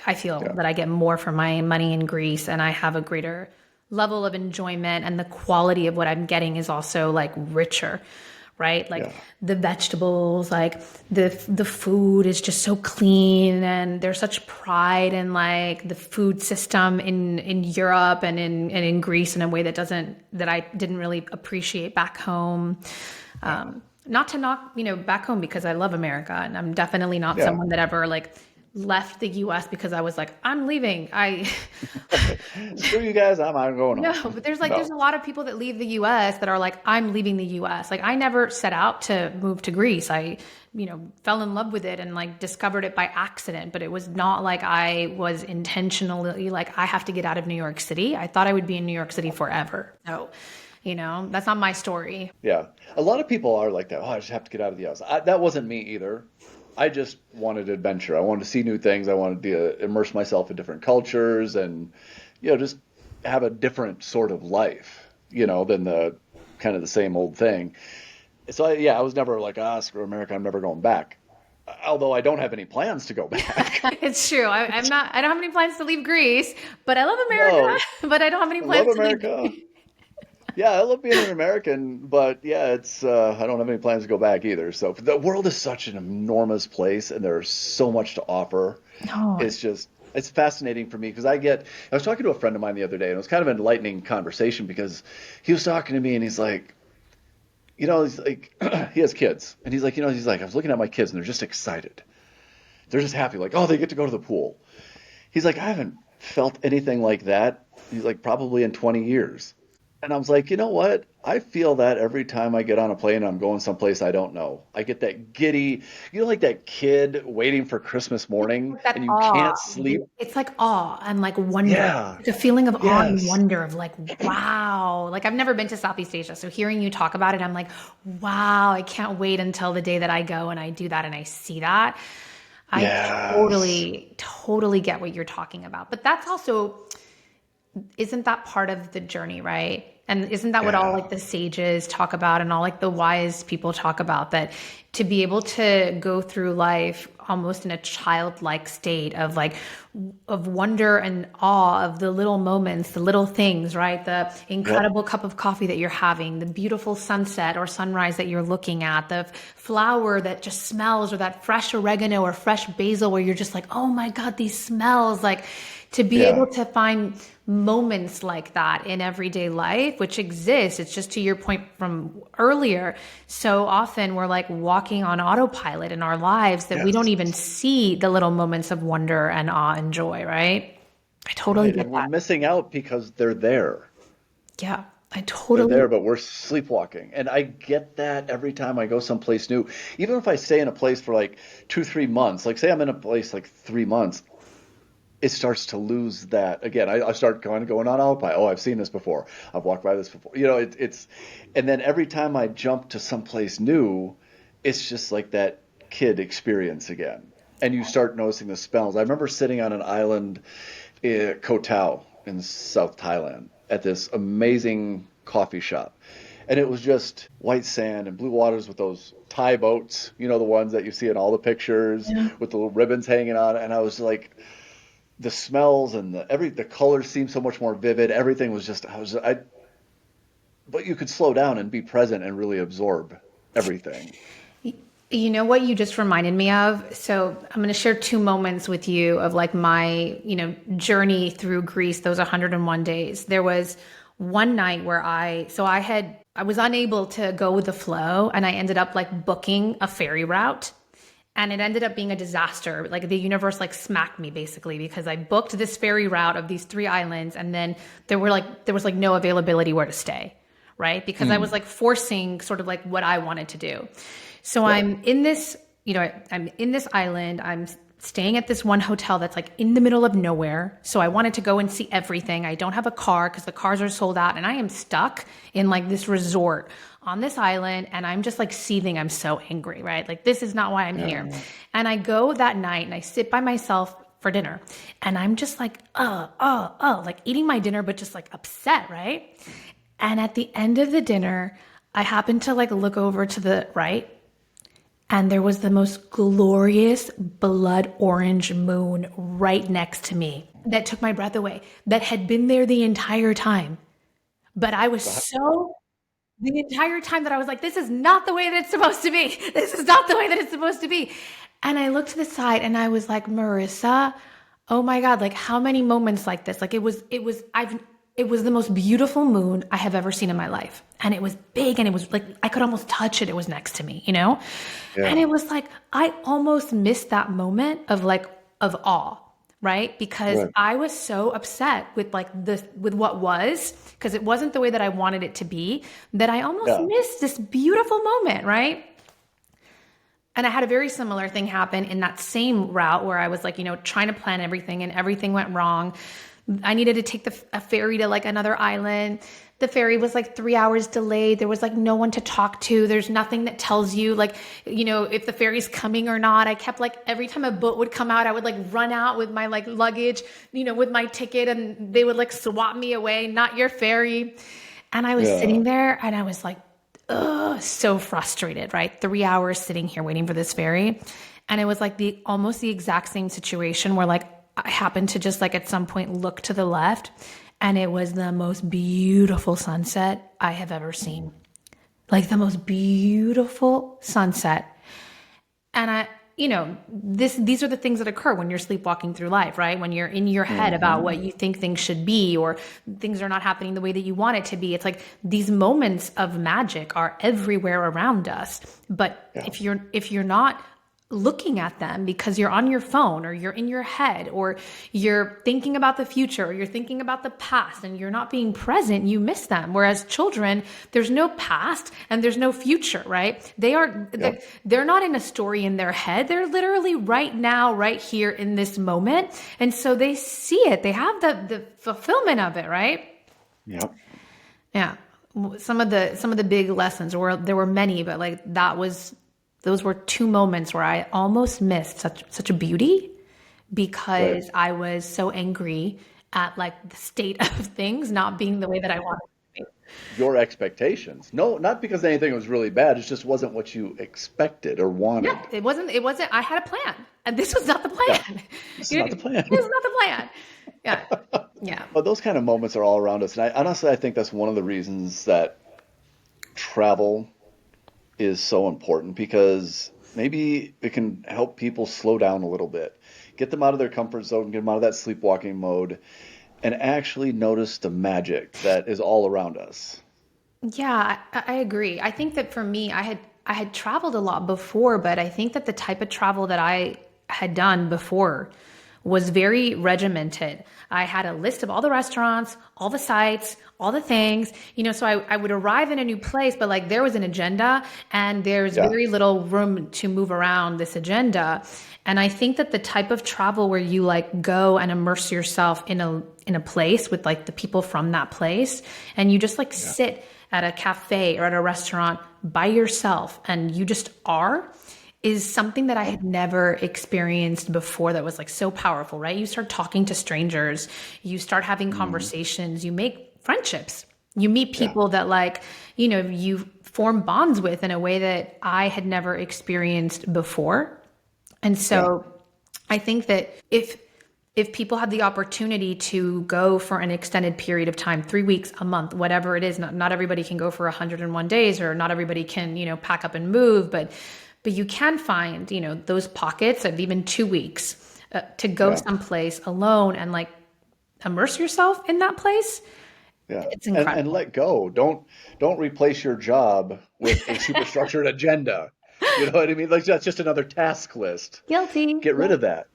I feel
Yeah,
that I get more for my money in Greece, and I have a greater level of enjoyment, and the quality of what I'm getting is also like richer, right? Like
yeah,
the vegetables, like the food is just so clean, and there's such pride in like the food system in Europe and in Greece in a way that I didn't really appreciate back home.
yeah,
Not to knock, back home, because I love America, and I'm definitely not
yeah.
someone that ever like left the US because I was like, I'm leaving. I
Screw you guys, I'm going
No,
home.
but there's
No.
a lot of people that leave the US that are like, I'm leaving the US. Like I never set out to move to Greece. I, fell in love with it and like discovered it by accident, but it was not like I was intentionally like, I have to get out of New York City. I thought I would be in New York City forever. So, that's not my story.
Yeah. A lot of people are like that. Oh, I just have to get out of the house. That wasn't me either. I just wanted adventure. I wanted to see new things. I wanted to immerse myself in different cultures and, just have a different sort of life, than the kind of the same old thing. So, I was never like, screw America. I'm never going back. Although I don't have any plans to go back.
It's true. I don't have any plans to leave Greece, but I love America,
No,
but I don't have any
I love
plans to leave.
America. Yeah, I love being an American, but yeah, it's I don't have any plans to go back either. So the world is such an enormous place, and there's so much to offer.
No.
It's fascinating for me because I was talking to a friend of mine the other day, and it was kind of an enlightening conversation because he was talking to me, and he's like, he has kids, and he's like, I was looking at my kids, and they're just excited, they're just happy, like, oh, they get to go to the pool. He's like, I haven't felt anything like that. He's like, probably in 20 years. And I was like, you know what? I feel that every time I get on a plane and I'm going someplace I don't know. I get that giddy, like that kid waiting for Christmas morning
That
and you
awe.
can't sleep.
It's like awe and like wonder.
Yeah.
The feeling of awe and
Yes.
wonder of like, wow. Like I've never been to Southeast Asia. So hearing you talk about it, I'm like, wow, I can't wait until the day that I go and I do that and I see that. I
Yes.
totally, totally get what you're talking about. But that's also isn't that part of the journey, right? And isn't that what all
Yeah.
like the sages talk about and all like the wise people talk about, that to be able to go through life almost in a childlike state of like of wonder and awe of the little moments, the little things, right? The
Yep.
incredible cup of coffee that you're having, the beautiful sunset or sunrise that you're looking at, the flower that just smells, or that fresh oregano or fresh basil where you're just like, oh my God, these smells. Like to be
Yeah.
able to find moments like that in everyday life, which exists. It's just to your point from earlier. So often we're like walking on autopilot in our lives that we don't
Yes.
even see the little moments of wonder and awe and joy, right? I totally
Right.
get
And we're
that.
missing out because they're there.
Yeah, I
They're
totally.
there, but we're sleepwalking. And I get that every time I go someplace new. Even if I stay in a place for like 2, 3 months, like say I'm in a place like 3 months, it starts to lose that. Again, I start kind of going on autopilot. Oh, I've seen this before. I've walked by this before. And then every time I jump to someplace new, it's just like that kid experience again. And you start noticing the smells. I remember sitting on an island, Koh Tao in South Thailand, at this amazing coffee shop. And it was just white sand and blue waters with those Thai boats, the ones that you see in all the pictures
Yeah.
with the little ribbons hanging on it. And I was like, the smells and the colors seemed so much more vivid. Everything was just but you could slow down and be present and really absorb everything.
You know what you just reminded me of? So I'm going to share two moments with you of like my, journey through Greece, those 101 days. There was one night where I was unable to go with the flow, and I ended up like booking a ferry route, and it ended up being a disaster. Like the universe like smacked me basically, because I booked this ferry route of these three islands, and then there was like no availability where to stay, right? Because I was
Mm.
like forcing sort of like what I wanted to do. So
Yep.
I'm in this island. I'm staying at this one hotel that's like in the middle of nowhere. So I wanted to go and see everything. I don't have a car because the cars are sold out, and I am stuck in like this resort on this island, and I'm just like seething. I'm so angry, right? Like this is not why I'm here.
Yeah.
And I go that night and I sit by myself for dinner, and I'm just like, like eating my dinner, but just like upset, right? And at the end of the dinner, I happened to like look over to the right, and there was the most glorious blood orange moon right next to me that took my breath away, that had been there the entire time. But I was
Wow.
so, the entire time that I was like, this is not the way that it's supposed to be. This is not the way that it's supposed to be. And I looked to the side and I was like, Marissa, oh my God, like how many moments like this? Like it was the most beautiful moon I have ever seen in my life. And it was big, and it was like, I could almost touch it. It was next to me, you know? And
Yeah.
it was like, I almost missed that moment of like, of awe, right? Because
Right.
I was so upset with like with what was, because it wasn't the way that I wanted it to be, that I almost
Yeah.
missed this beautiful moment, right? And I had a very similar thing happen in that same route where I was like, trying to plan everything and everything went wrong. I needed to take a ferry to like another island. The ferry was like 3 hours delayed. There was like no one to talk to. There's nothing that tells you like, if the ferry's coming or not. I kept like, every time a boat would come out, I would like run out with my like luggage, with my ticket, and they would like swat me away. Not your ferry. And I was
Yeah.
sitting there and I was like, ugh, so frustrated, right? 3 hours sitting here waiting for this ferry. And it was like almost the exact same situation where like I happened to just like at some point look to the left, and it was the most beautiful sunset I have ever seen. Like the most beautiful sunset. And these are the things that occur when you're sleepwalking through life, right? When you're in your head about
Hmm.
what you think things should be, or things are not happening the way that you want it to be. It's like these moments of magic are everywhere around us. But
Yeah.
if you're not looking at them because you're on your phone, or you're in your head, or you're thinking about the future, or you're thinking about the past, and you're not being present, you miss them. Whereas children, there's no past and there's no future, right?
Yep.
They're not in a story in their head. They're literally right now, right here in this moment. And so they see it. They have the fulfillment of it, right?
Yep.
Yeah. Some of the big lessons, or there were many, but like those were two moments where I almost missed such a beauty,
Right.
because I was so angry at like the state of things not being the way that I wanted it to
Your expectations. No, not because anything was really bad. It just wasn't what you expected or
be. Yeah,
wanted.
it wasn't, I had a plan and this was not the
Yeah,
plan.
this is
You know,
not the
this
plan.
is not the plan. Yeah. Yeah.
But those kind of moments are all around us. And I think that's one of the reasons that travel is so important because maybe it can help people slow down a little bit, get them out of their comfort zone, get them out of that sleepwalking mode, and actually notice the magic that is all around us.
Yeah, I agree. I think that for me, I had traveled a lot before, but I think that the type of travel that I had done before was very regimented. I had a list of all the restaurants, all the sites, all the things, so I would arrive in a new place, but like there was an agenda and there's
Yeah,
very little room to move around this agenda. And I think that the type of travel where you like go and immerse yourself in a place with like the people from that place and you just like
yeah,
sit at a cafe or at a restaurant by yourself and you just are is something that I had never experienced before that was like so powerful, right? You start talking to strangers, you start having
mm,
conversations, you make friendships, you meet
yeah,
people that like, you form bonds with in a way that I had never experienced before. And
yeah,
so I think that if people have the opportunity to go for an extended period of time, 3 weeks, a month, whatever it is, not everybody can go for 101 days or not everybody can, pack up and move, but you can find, those pockets of even 2 weeks to go
yeah,
someplace alone and like immerse yourself in that place.
yeah.
It's
And
incredible.
let go. Don't replace your job with a super structured agenda. You know what I mean? Like that's just another task list.
Guilty.
Get rid
Yeah.
of that.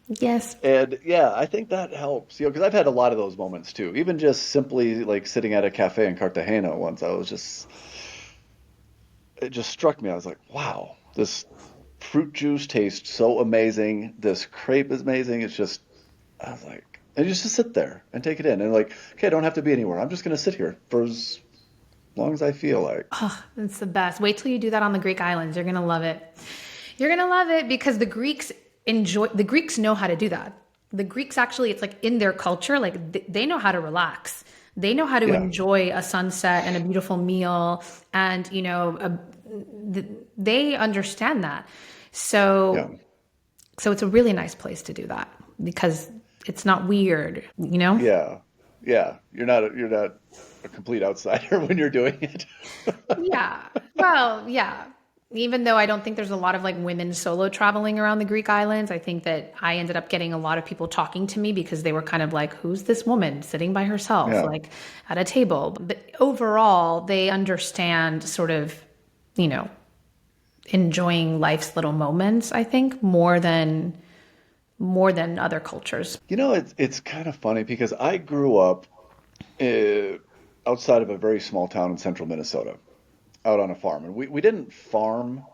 Yes.
And yeah, I think that helps, because I've had a lot of those moments too. Even just simply like sitting at a cafe in Cartagena once, it just struck me. I was like, wow, this fruit juice tastes so amazing. This crepe is amazing. I was like, and you just sit there and take it in. And like, okay, I don't have to be anywhere. I'm just going to sit here for as long as I feel like.
Oh, it's the best. Wait till you do that on the Greek islands. You're going to love it. You're going to love it because the Greeks know how to do that. The Greeks actually, it's like in their culture, like they know how to relax. They know how to
Yeah,
enjoy a sunset and a beautiful meal. And, they understand that.
yeah,
So, so it's a really nice place to do that because it's not weird.
yeah, yeah. You're not a complete outsider when you're doing it.
Yeah. Well, yeah. Even though I don't think there's a lot of like women solo traveling around the Greek islands, I think that I ended up getting a lot of people talking to me because they were kind of like, who's this woman sitting by herself,
Yeah.
like at a table? But overall, they understand sort of, you know, enjoying life's little moments, I think, more than other cultures.
It's kind of funny because I grew up uh, outside of a very small town in central Minnesota, out on a farm. And we didn't farm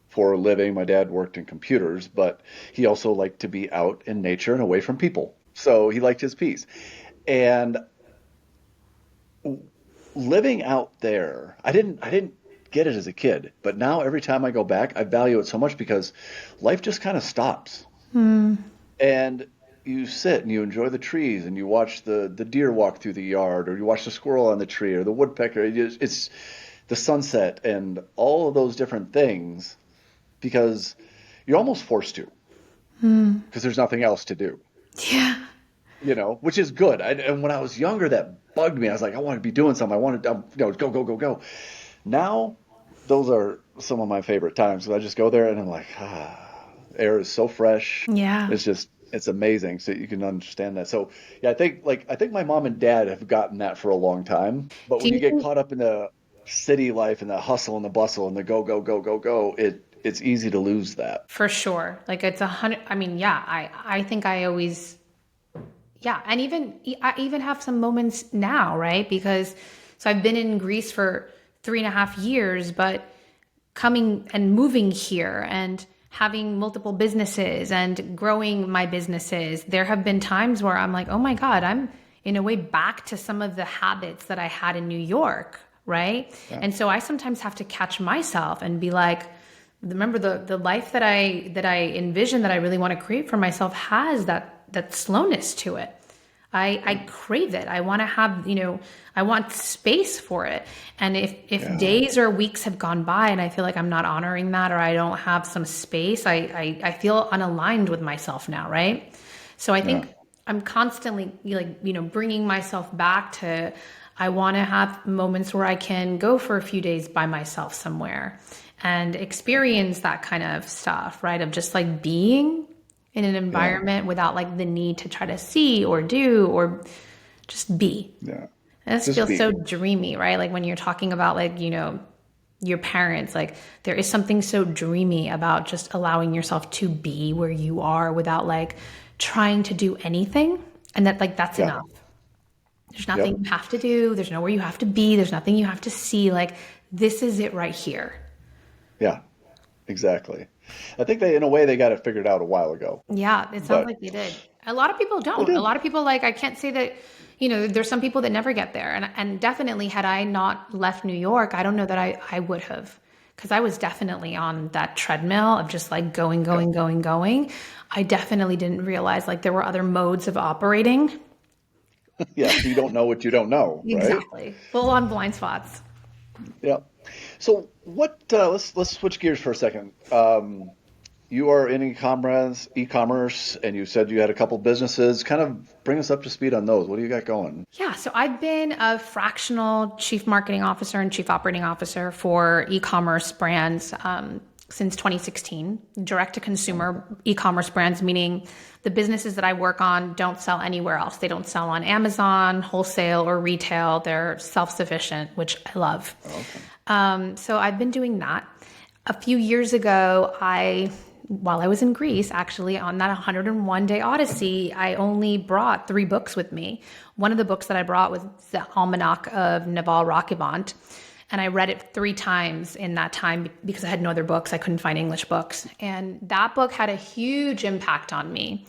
for a living. My dad worked in computers, but he also liked to be out in nature and away from people. So he liked his peace. And living out there, I didn't get it as a kid, but now every time I go back, I value it so much because life just kind of stops. And you sit and you enjoy the trees and you watch the deer walk through the yard, or you watch the squirrel on the tree or the woodpecker. It's the sunset and all of those different things because you're almost forced to because there's nothing else to do,
Yeah.
which is good. And when I was younger, that bugged me. I was like, I want to be doing something. I want to, go, go, go, go. Now, those are some of my favorite times. I just go there and I'm like, air is so fresh.
Yeah.
It's amazing. So you can understand that. So yeah, I think my mom and dad have gotten that for a long time. But
Do
when you
you
get
think
caught up in the city life and the hustle and the bustle and the go, go, go, go, go, it's easy to lose that.
for sure? Like it's 100. I mean, yeah, I think I always, yeah. And I even have some moments now, right? Because so I've been in Greece for 3.5 years, but coming and moving here and having multiple businesses and growing my businesses, there have been times where I'm like, oh my God, I'm in a way back to some of the habits that I had in New York, right?
Yeah.
And so I sometimes have to catch myself and be like, remember the life that I envision that I really want to create for myself has that slowness to it. I crave it. I want to have, I want space for it. And if days or weeks have gone by and I feel like I'm not honoring that, or I don't have some space, I feel unaligned with myself now. Right. So I think I'm constantly bringing myself back to, I want to have moments where I can go for a few days by myself somewhere and experience that kind of stuff, right? Of just like being in an environment without like the need to try to see or do or just be.
Yeah.
And this feels so dreamy, right? Like when you're talking about like, your parents, like there is something so dreamy about just allowing yourself to be where you are without like trying to do anything. And that like, that's enough. There's nothing you have to do. There's nowhere you have to be. There's nothing you have to see. Like this is it right here.
Yeah, exactly. I think in a way, they got it figured out a while ago.
Yeah, it sounds like they did. A lot of people don't. A lot of people, like, I can't say that, there's some people that never get there. And definitely had I not left New York, I don't know that I would have, because I was definitely on that treadmill of just like going. I definitely didn't realize like there were other modes of operating.
Yeah, you don't know what you don't know, right?
Exactly. Full on blind spots.
Yeah. So let's switch gears for a second. You are in e-commerce, and you said you had a couple businesses. Kind of bring us up to speed on those. What do you got going?
Yeah, so I've been a fractional chief marketing officer and chief operating officer for e-commerce brands since 2016. Direct to consumer e-commerce brands, meaning the businesses that I work on don't sell anywhere else. They don't sell on Amazon, wholesale, or retail. They're self-sufficient, which I love. Okay. So I've been doing that. A few years ago, while I was in Greece, actually on that 101-day odyssey, I only brought 3 books with me. One of the books that I brought was the Almanac of Naval Rakibant, and I read it 3 times in that time because I had no other books. I couldn't find English books. And that book had a huge impact on me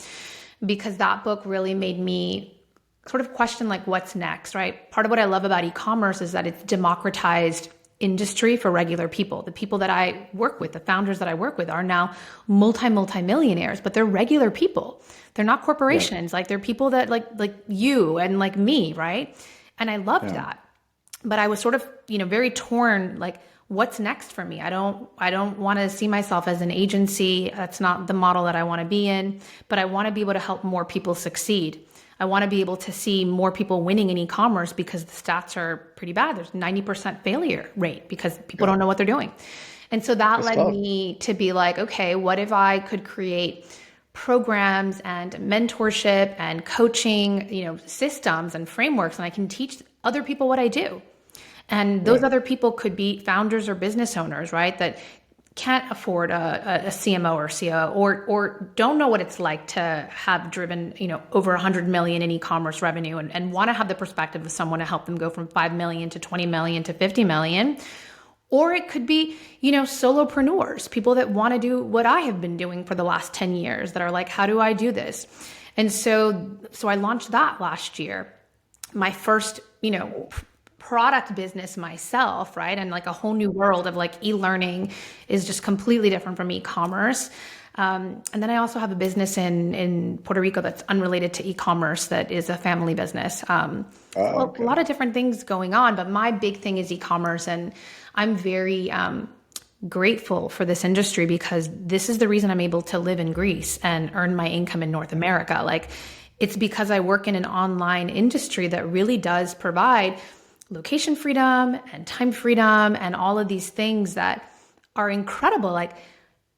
because that book really made me sort of question like what's next, right? Part of what I love about e-commerce is that it's democratized industry for regular people. The people that I work with, the founders that I work with are now multi-millionaires, but they're regular people. They're not corporations. Like they're people that like you and like me, right? And I loved that. But I was sort of, very torn, like what's next for me? I don't want to see myself as an agency. That's not the model that I want to be in, but I want to be able to help more people succeed. I want to be able to see more people winning in e-commerce because the stats are pretty bad. There's 90% failure rate because people don't know what they're doing. And so that led me to be like, okay, what if I could create programs and mentorship and coaching, systems and frameworks, and I can teach other people what I do. And those other people could be founders or business owners, right? That can't afford a CMO or COO or don't know what it's like to have driven, over 100 million in e-commerce revenue and want to have the perspective of someone to help them go from 5 million to 20 million to 50 million. Or it could be, solopreneurs, people that want to do what I have been doing for the last 10 years that are like, how do I do this? And so I launched that last year. My first, product business myself, right? And like a whole new world of like e-learning is just completely different from e-commerce. And then I also have a business in Puerto Rico that's unrelated to e-commerce that is a family business. A lot of different things going on, but my big thing is e-commerce. And I'm very grateful for this industry because this is the reason I'm able to live in Greece and earn my income in North America. Like it's because I work in an online industry that really does provide location freedom and time freedom and all of these things that are incredible. Like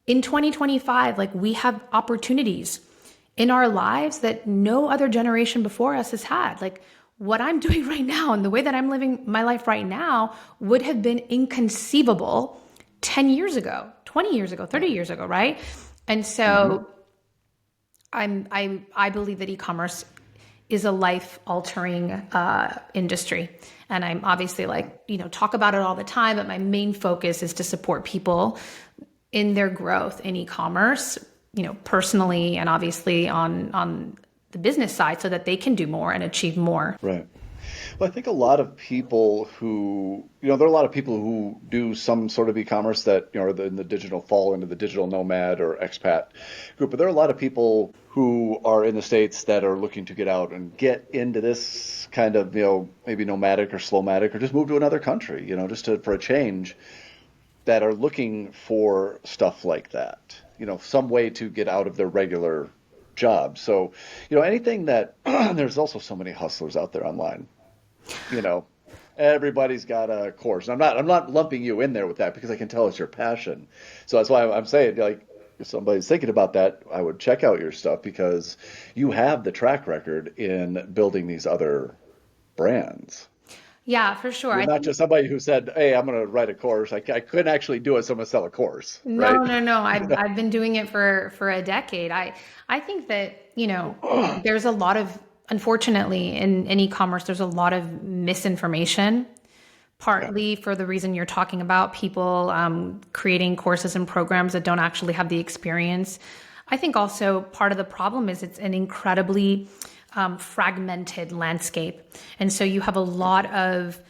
in 2025, like we have opportunities in our lives that no other generation before us has had. Like what I'm doing right now and the way that I'm living my life right now would have been inconceivable 10 years ago, 20 years ago, 30 years ago, right? And so I believe that e-commerce is a life-altering industry. And I'm obviously talk about it all the time, but my main focus is to support people in their growth in e-commerce, personally and obviously on the business side so that they can do more and achieve more.
Right. Well, I think a lot of people who, there are a lot of people who do some sort of e-commerce that, are in the digital, fall into the digital nomad or expat group. But there are a lot of people who are in the States that are looking to get out and get into this kind of, maybe nomadic or slowmatic or just move to another country, for a change, that are looking for stuff like that, some way to get out of their regular job. So, anything that there's also so many hustlers out there online. you know, Everybody's got a course. I'm not lumping you in there with that because I can tell it's your passion. So that's why I'm saying, like, if somebody's thinking about that, I would check out your stuff because you have the track record in building these other brands.
Yeah, for sure.
You're
I
not
think
just somebody who said, "Hey, I'm going to write a course." I couldn't actually do it, so I'm going to sell a course, right?
no, no, no. I've been doing it for a decade. I think that, there's a lot of, unfortunately, in e-commerce, there's a lot of misinformation,
Yeah,
partly for the reason you're talking about, people creating courses and programs that don't actually have the experience. I think also part of the problem is it's an incredibly fragmented landscape. And so you have a lot of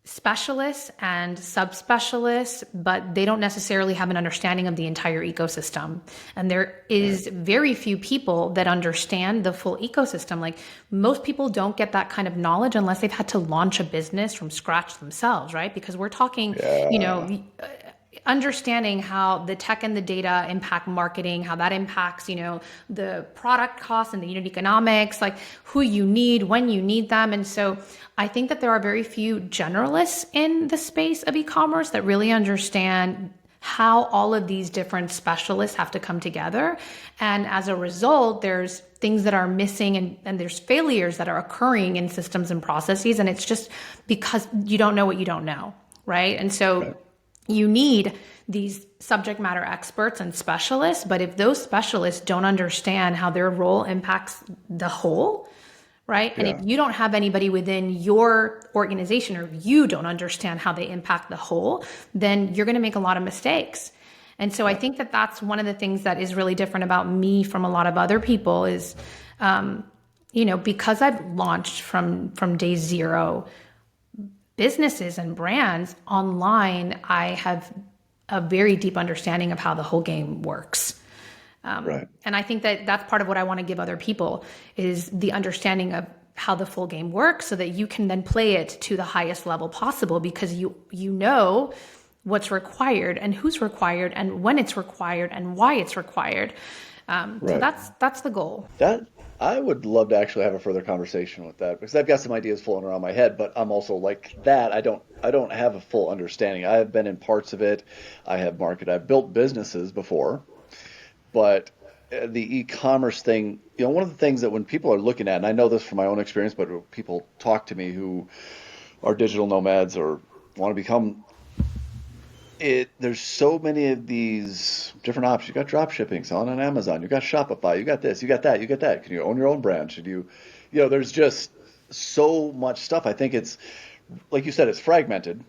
specialists and subspecialists, but they don't necessarily have an understanding of the entire ecosystem. And there
right.
is very few people that understand the full ecosystem. Like, most people don't get that kind of knowledge unless they've had to launch a business from scratch themselves, right? Because we're talking,
Yeah,
understanding how the tech and the data impact marketing, how that impacts, the product costs and the unit economics, like who you need, when you need them. And so I think that there are very few generalists in the space of e-commerce that really understand how all of these different specialists have to come together. And as a result, there's things that are missing, and there's failures that are occurring in systems and processes. And it's just because you don't know what you don't know, right? And so
right.
you need these subject matter experts and specialists, but if those specialists don't understand how their role impacts the whole, right? And if
Yeah,
you don't have anybody within your organization, or you don't understand how they impact the whole, then you're going to make a lot of mistakes. And so I
yeah,
think that that's one of the things that is really different about me from a lot of other people is, because I've launched from day zero businesses and brands online, I have a very deep understanding of how the whole game works.
right.
And I think that that's part of what I want to give other people is the understanding of how the full game works so that you can then play it to the highest level possible because you know what's required and who's required and when it's required and why it's required. So
Right.
that's the goal.
That I would love to actually have a further conversation with that because I've got some ideas floating around my head, but I'm also like that. I don't have a full understanding. I have been in parts of it. I have marketed. I've built businesses before, but the e-commerce thing, one of the things that when people are looking at, and I know this from my own experience, but when people talk to me who are digital nomads or want to become it, there's so many of these different options. You got drop shipping selling on Amazon. You got Shopify. You got this. You got that. You got that. Can you own your own brand? Should you, there's just so much stuff. I think it's like you said, it's fragmented,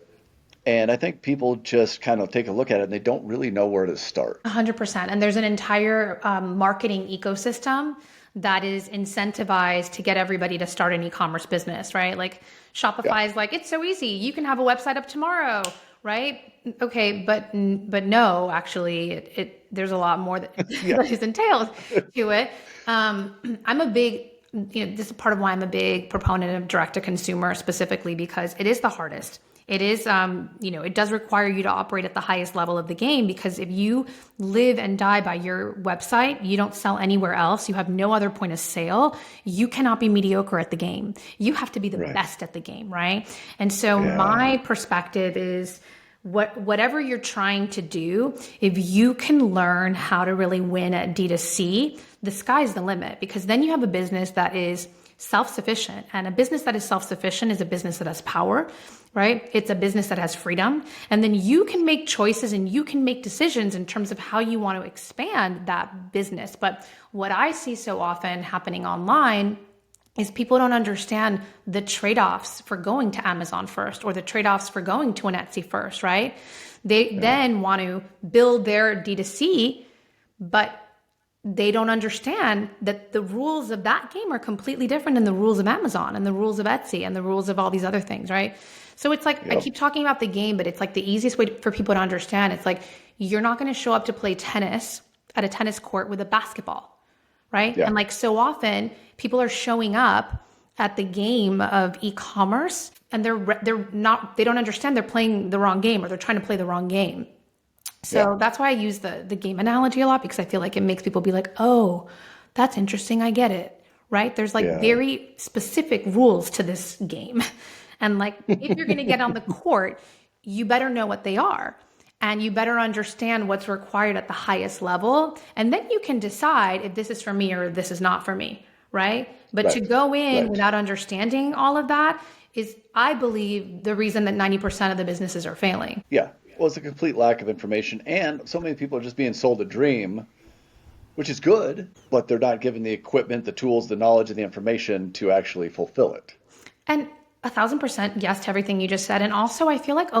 and I think people just kind of take a look at it and they don't really know where to start.
100%. And there's an entire marketing ecosystem that is incentivized to get everybody to start an e-commerce business, right? Like
Yeah.
Shopify is like, it's so easy. You can have a website up tomorrow, right? Okay, but no, actually, there's a lot more that,
Yeah.
that is entailed to it. I'm a big, this is part of why I'm a big proponent of direct to consumer specifically because it is the hardest. It is, it does require you to operate at the highest level of the game because if you live and die by your website, you don't sell anywhere else, you have no other point of sale, you cannot be mediocre at the game. You have to be the
Right.
best at the game, right? And so
Yeah.
my perspective is whatever you're trying to do, if you can learn how to really win at D2C, the sky's the limit because then you have a business that is self-sufficient. And a business that is self-sufficient is a business that has power, right? It's a business that has freedom. And then you can make choices and you can make decisions in terms of how you want to expand that business. But what I see so often happening online is people don't understand the trade-offs for going to Amazon first or the trade-offs for going to an Etsy first, right? They
Yeah.
then want to build their D2C, but they don't understand that the rules of that game are completely different than the rules of Amazon and the rules of Etsy and the rules of all these other things, right? So it's like, I keep talking about the game, but it's like the easiest way for people to understand. It's like, you're not going to show up to play tennis at a tennis court with a basketball, right?
Yeah.
And like so often people are showing up at the game of e-commerce and they don't understand they're playing the wrong game or they're trying to play the wrong game. So that's why I use the game analogy a lot, because I feel like it makes people be like, oh, that's interesting. I get it. Right. There's like very specific rules to this game. And like, if you're going to get on the court, you better know what they are. And you better understand what's required at the highest level. And then you can decide if this is for me or this is not for me. Right. But to go in without understanding all of that is, I believe, the reason that 90% of the businesses are failing.
Yeah. Well, it's a complete lack of information. And so many people are just being sold a dream, which is good, but they're not given the equipment, the tools, the knowledge, and the information to actually fulfill it.
And 1,000% yes to everything you just said. And also, I feel like there's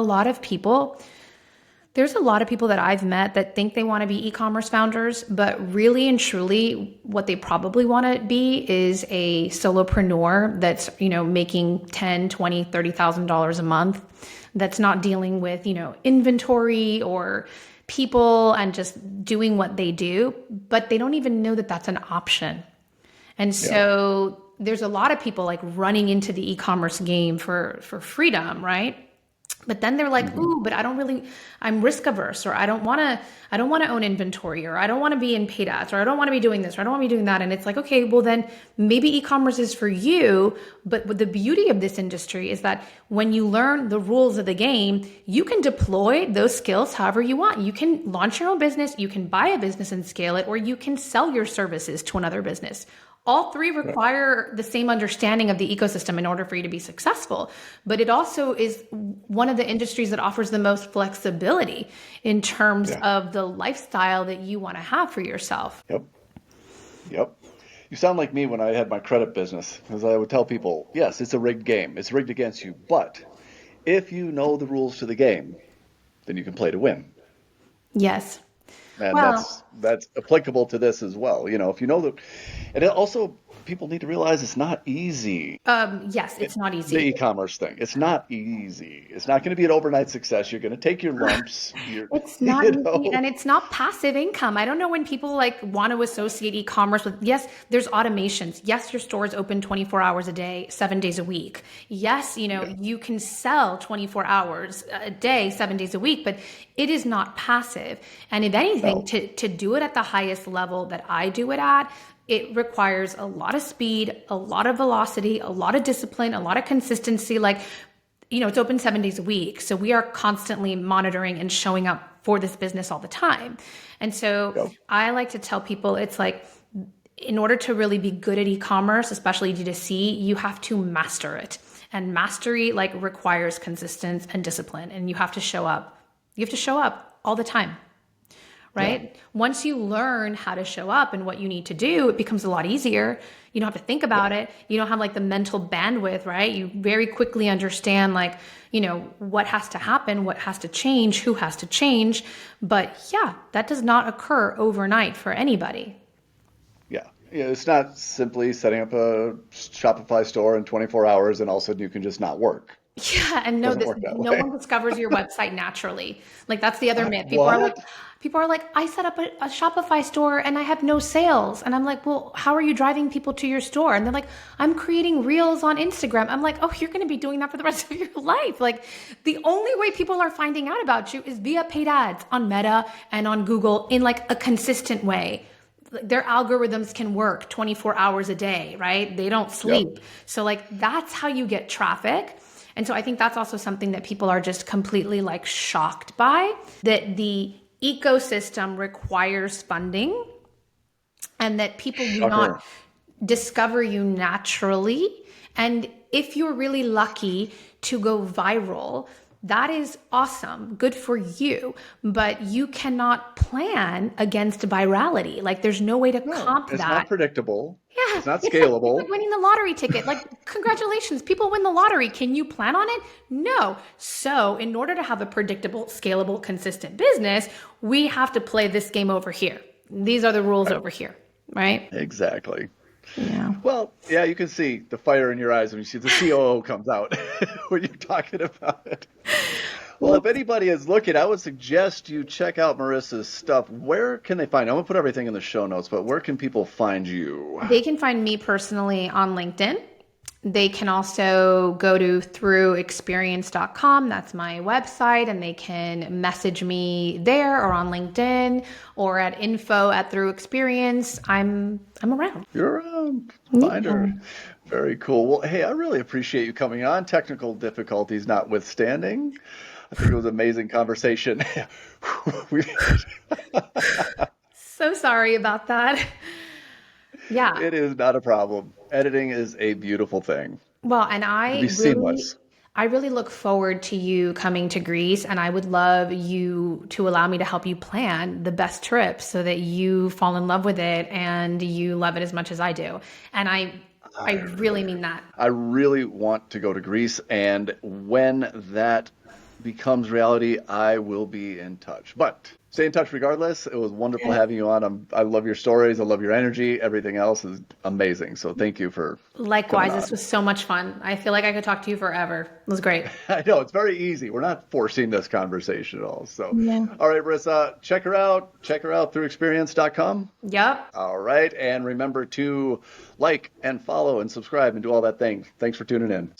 a lot of people that I've met that think they want to be e-commerce founders, but really and truly what they probably want to be is a solopreneur that's, making $10,000, $20,000, $30,000 a month, that's not dealing with, inventory or people and just doing what they do, but they don't even know that that's an option. And so there's a lot of people like running into the e-commerce game for freedom, right? But then they're like, ooh, but I'm risk averse, or I don't want to own inventory, or I don't want to be in paid ads, or I don't want to be doing this, or I don't want to be doing that. And it's like, okay, well then maybe e-commerce is for you. But the beauty of this industry is that when you learn the rules of the game, you can deploy those skills however you want. You can launch your own business, you can buy a business and scale it, or you can sell your services to another business. All three require the same understanding of the ecosystem in order for you to be successful. But it also is one of the industries that offers the most flexibility in terms of the lifestyle that you want to have for yourself.
Yep. You sound like me when I had my credit business, because I would tell people, yes, it's a rigged game. It's rigged against you. But if you know the rules to the game, then you can play to win.
Yes.
And that's applicable to this as well. If you know and also people need to realize it's not easy.
Yes, it's not easy.
The e-commerce thing. It's not easy. It's not going to be an overnight success. You're going to take your lumps.
It's not easy, and it's not passive income. I don't know when people like want to associate e-commerce with, yes, there's automations. Yes, your store is open 24 hours a day, 7 days a week. Yes, you can sell 24 hours a day, 7 days a week, but it is not passive. And if anything, to do it at the highest level that I do it at, it requires a lot of speed, a lot of velocity, a lot of discipline, a lot of consistency. Like, it's open 7 days a week. So we are constantly monitoring and showing up for this business all the time. And so I like to tell people, it's like, in order to really be good at e-commerce, especially D2C, you have to master it. And mastery requires consistency and discipline. And you have to show up. You have to show up all the time. Right? Once you learn how to show up and what you need to do, it becomes a lot easier. You don't have to think about it. You don't have the mental bandwidth, right? You very quickly understand what has to happen, what has to change, who has to change. But that does not occur overnight for anybody.
Yeah, it's not simply setting up a Shopify store in 24 hours and all of a sudden you can just not work.
Yeah, and no one discovers your website naturally. That's the other myth. People are like, I set up a Shopify store and I have no sales. And I'm like, well, how are you driving people to your store? And they're like, I'm creating reels on Instagram. I'm like, oh, you're going to be doing that for the rest of your life. The only way people are finding out about you is via paid ads on Meta and on Google in a consistent way. Their algorithms can work 24 hours a day, right? They don't sleep. So that's how you get traffic. And so I think that's also something that people are just completely shocked by, that the ecosystem requires funding and that people do not discover you naturally. And if you're really lucky to go viral, that is awesome. Good for you. But you cannot plan against virality. There's no way to comp that.
It's not predictable.
Yeah.
It's not scalable.
It's like winning the lottery ticket. Congratulations, people win the lottery. Can you plan on it? No. So in order to have a predictable, scalable, consistent business, we have to play this game over here. these are the rules over here, right?
Exactly.
Yeah.
Well, yeah, you can see the fire in your eyes when you see the COO comes out when you're talking about it. Well, if anybody is looking, I would suggest you check out Marissa's stuff. Where can they find you? I'm going to put everything in the show notes, but where can people find you?
They can find me personally on LinkedIn. They can also go to throughexperience.com. That's my website, and they can message me there or on LinkedIn or at info@throughexperience. I'm around.
You're around. Find her. Very cool. Well, hey, I really appreciate you coming on. Technical difficulties notwithstanding. I think it was an amazing conversation. We-
So sorry about that. Yeah.
It is not a problem. Editing is a beautiful thing.
Well, and
It can be seamless.
I really look forward to you coming to Greece, and I would love you to allow me to help you plan the best trip so that you fall in love with it and you love it as much as I do. And I really mean that.
I really want to go to Greece, and when that becomes reality, I will be in touch. But stay in touch regardless. It was wonderful having you on. I love your stories. I love your energy. Everything else is amazing. So thank you for
Likewise,
coming
this
on.
was so much fun. I feel like I could talk to you forever. It was great.
I know it's very easy. We're not forcing this conversation at all. So,
Yeah.
all right, Marissa, check her out. Check her out through experience.com.
Yep.
All right. And remember to like and follow and subscribe and do all that thing. Thanks for tuning in.